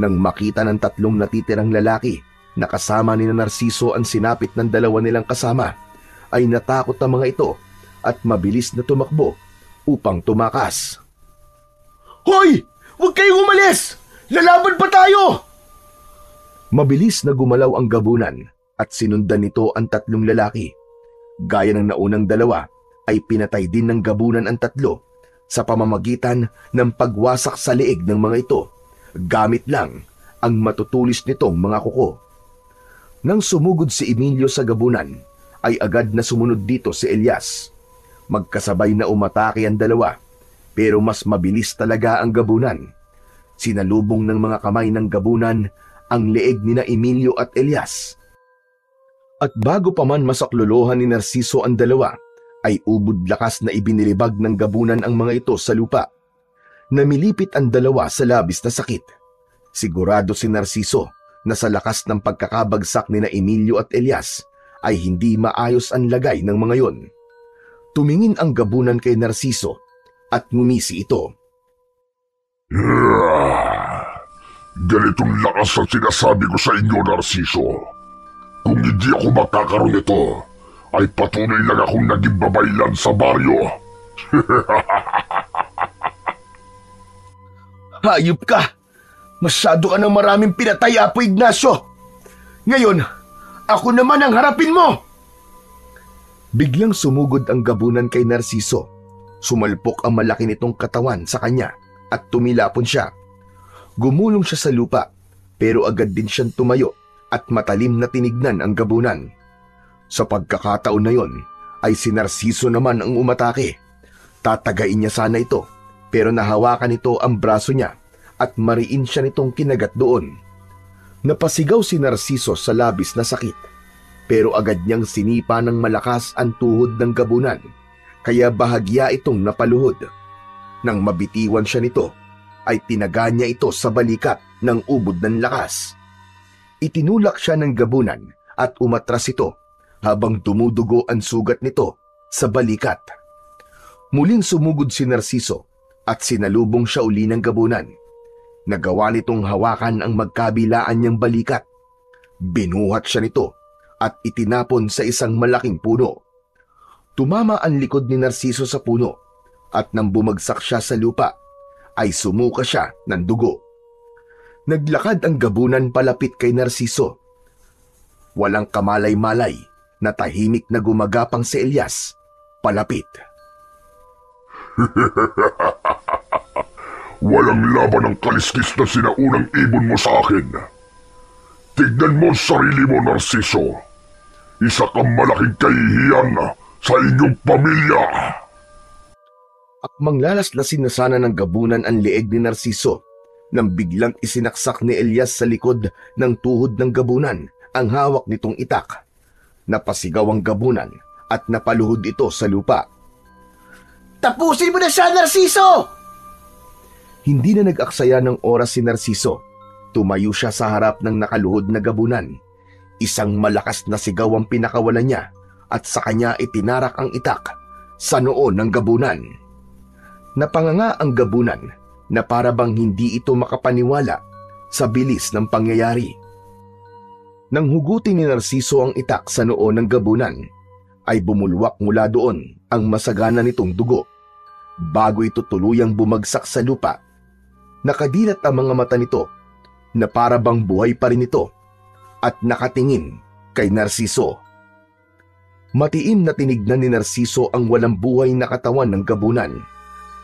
Nang makita ng tatlong natitirang lalaki na kasama ni Narciso ang sinapit ng dalawa nilang kasama, ay natakot ang mga ito at mabilis na tumakbo upang tumakas. Hoy! Huwag kayong umalis! Lalaban pa tayo! Mabilis na gumalaw ang gabunan at sinundan nito ang tatlong lalaki. Gaya ng naunang dalawa, ay pinatay din ng gabunan ang tatlo sa pamamagitan ng pagwasak sa leeg ng mga ito, gamit lang ang matutulis nitong mga kuko. Nang sumugod si Emilio sa gabunan, ay agad na sumunod dito si Elias. Magkasabay na umatake ang dalawa, pero mas mabilis talaga ang gabunan. Sinalubong ng mga kamay ng gabunan ang leeg ni na Emilio at Elias. At bago pa man masaklolohan ni Narciso ang dalawa, ay ubod lakas na ibinilibag ng gabunan ang mga ito sa lupa. Namilipit ang dalawa sa labis na sakit. Sigurado si Narciso na sa lakas ng pagkakabagsak ni na Emilio at Elias ay hindi maayos ang lagay ng mga yon. Tumingin ang gabunan kay Narciso at ngumisi ito. Ganitong lakas ang sinasabi ko sa inyo, Narciso. Kung hindi ako magkakaroon nito, ay patuloy lang akong naging babaylan sa baryo. Hayop ka! Masyado ka ng maraming pinatay, Apo Ignacio! Ngayon, ako naman ang harapin mo! Biglang sumugod ang gabunan kay Narciso. Sumalpok ang malaki nitong katawan sa kanya at tumilapon siya. Gumulong siya sa lupa, pero agad din siyang tumayo at matalim na tinignan ang gabunan. Sa pagkakataon na yon, ay si Narciso naman ang umatake. Tatagain niya sana ito, pero nahawakan nito ang braso niya at mariin siya nitong kinagat doon. Napasigaw si Narciso sa labis na sakit, pero agad niyang sinipa ng malakas ang tuhod ng gabunan, kaya bahagya itong napaluhod. Nang mabitiwan siya nito, ay tinaga niya ito sa balikat ng ubod ng lakas. Itinulak siya ng gabunan at umatras ito habang dumudugo ang sugat nito sa balikat. Muling sumugod si Narciso at sinalubong siya uli ng gabunan. Nagawa nitong hawakan ang magkabilaan niyang balikat. Binuhat siya nito at itinapon sa isang malaking puno. Tumama ang likod ni Narciso sa puno at nang bumagsak siya sa lupa, ay sumuka siya ng dugo. Naglakad ang gabunan palapit kay Narciso. Walang kamalay-malay na tahimik na gumagapang si Elias palapit. Walang laban ang kaliskis na sinaunang ibon mo sa akin. Tignan mo ang sarili mo, Narciso. Isa kang malaking kahihiyan sa inyong pamilya. Akmang lalaslasin na sana ng gabunan ang leeg ni Narciso nang biglang isinaksak ni Elias sa likod ng tuhod ng gabunan ang hawak nitong itak. Napasigaw ang gabunan at napaluhod ito sa lupa. Tapusin mo na siya, Narciso! Hindi na nag-aksaya ng oras si Narciso. Tumayo siya sa harap ng nakaluhod na gabunan. Isang malakas na sigaw ang pinakawalan niya at sa kanya itinarak ang itak sa noo ng gabunan. Napanganga ang gabunan na para bang hindi ito makapaniwala sa bilis ng pangyayari. Nang hugutin ni Narciso ang itak sa noo ng gabunan, ay bumulwak mula doon ang masagana nitong dugo. Bago ito tuluyang bumagsak sa lupa, nakadilat ang mga mata nito na para bang buhay pa rin ito at nakatingin kay Narciso. Matiim na tinignan ni Narciso ang walang buhay na katawan ng gabunan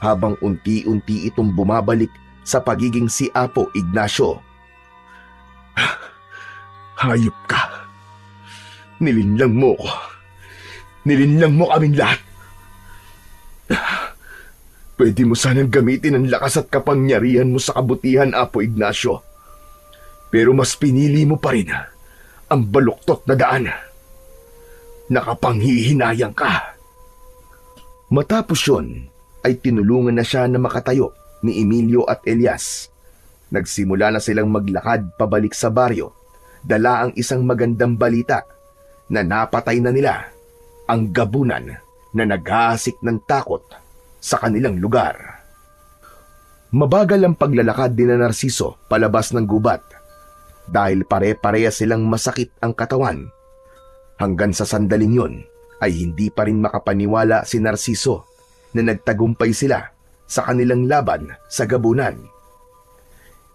habang unti-unti itong bumabalik sa pagiging si Apo Ignacio. Hayop ka! Nilinlang mo ko! Nilinlang mo kaming lahat! Pwede mo sanang gamitin ang lakas at kapangyarihan mo sa kabutihan, Apo Ignacio. Pero mas pinili mo pa rin ang baluktot na daan. Nakapanghihinayang ka. Matapos yun, ay tinulungan na siya na makatayo ni Emilio at Elias. Nagsimula na silang maglakad pabalik sa baryo, dala ang isang magandang balita na napatay na nila ang gabunan na naghahasik ng takot sa kanilang lugar. Mabagal ang paglalakad din na Narciso palabas ng gubat dahil pare-pareha silang masakit ang katawan. Hanggang sa sandaling yon ay hindi pa rin makapaniwala si Narciso na nagtagumpay sila sa kanilang laban sa gabunan.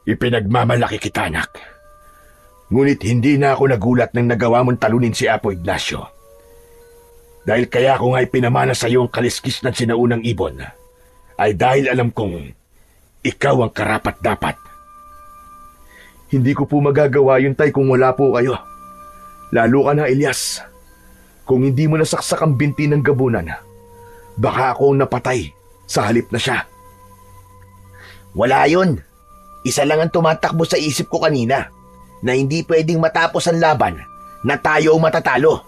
Ipinagmamalaki kita, anak. Ngunit hindi na ako nagulat nang nagawa mong talunin si Apo Ignacio. Dahil kaya ko nga ipinamana sa iyo ang kaliskis ng sinaunang ibon, ay dahil alam kong ikaw ang karapat-dapat. Hindi ko po magagawa yun, Tay, kung wala po kayo. Lalo ka na, Elias. Kung hindi mo nasaksak ang binti ng gabunan, baka ako ang napatay sa halip na siya. Wala yun. Isa lang ang tumatakbo sa isip ko kanina, na hindi pwedeng matapos ang laban na tayo ang matatalo.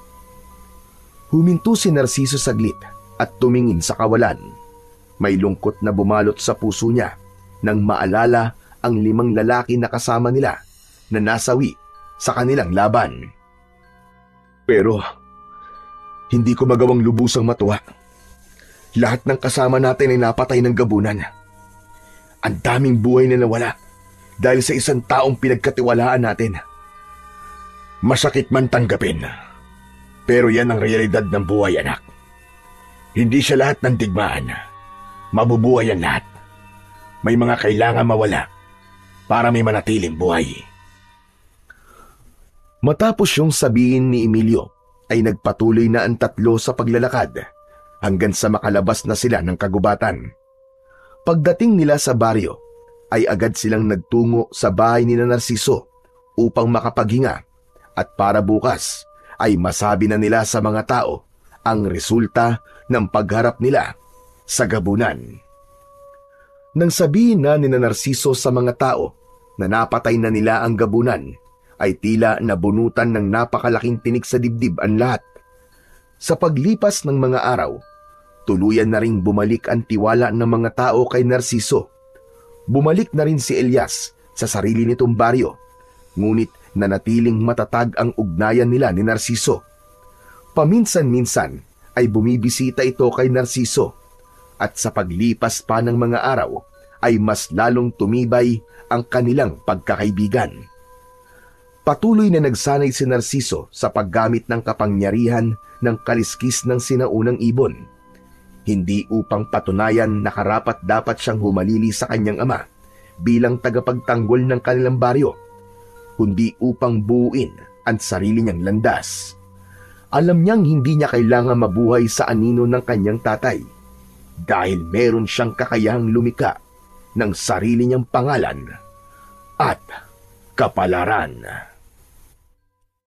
Huminto si Narciso saglit at tumingin sa kawalan. May lungkot na bumalot sa puso niya nang maalala ang 5 lalaki na kasama nila na nasawi sa kanilang laban. Pero hindi ko magawang lubusang matuwa. Lahat ng kasama natin ay napatay ng gabunan. Ang daming buhay na nawala dahil sa isang taong pinagkatiwalaan natin. Masakit man tanggapin, pero yan ang realidad ng buhay, anak. Hindi siya lahat ng digmaan. Mabubuhay ang lahat. May mga kailangan mawala para may manatiling buhay. Matapos yung sabihin ni Emilio, ay nagpatuloy na ang tatlo sa paglalakad hanggang sa makalabas na sila ng kagubatan. Pagdating nila sa baryo, ay agad silang nagtungo sa bahay ni Narciso upang makapaghinga at para bukas ay masabi na nila sa mga tao ang resulta ng pagharap nila sa gabunan. Nang sabihin na ni Narciso sa mga tao na napatay na nila ang gabunan, ay tila nabunutan ng napakalaking tinik sa dibdib ang lahat. Sa paglipas ng mga araw, tuluyan na ring bumalik ang tiwala ng mga tao kay Narciso. Bumalik na rin si Elias sa sarili nitong baryo, ngunit nanatiling matatag ang ugnayan nila ni Narciso. Paminsan-minsan ay bumibisita ito kay Narciso at sa paglipas pa ng mga araw ay mas lalong tumibay ang kanilang pagkakaibigan. Patuloy na nagsanay si Narciso sa paggamit ng kapangyarihan ng kaliskis ng sinaunang ibon. Hindi upang patunayan na karapat-dapat siyang humalili sa kanyang ama bilang tagapagtanggol ng kanilang baryo, kundi upang buuin ang sarili niyang landas. Alam niyang hindi niya kailangan mabuhay sa anino ng kanyang tatay dahil meron siyang kakayahang lumika ng sarili niyang pangalan at kapalaran.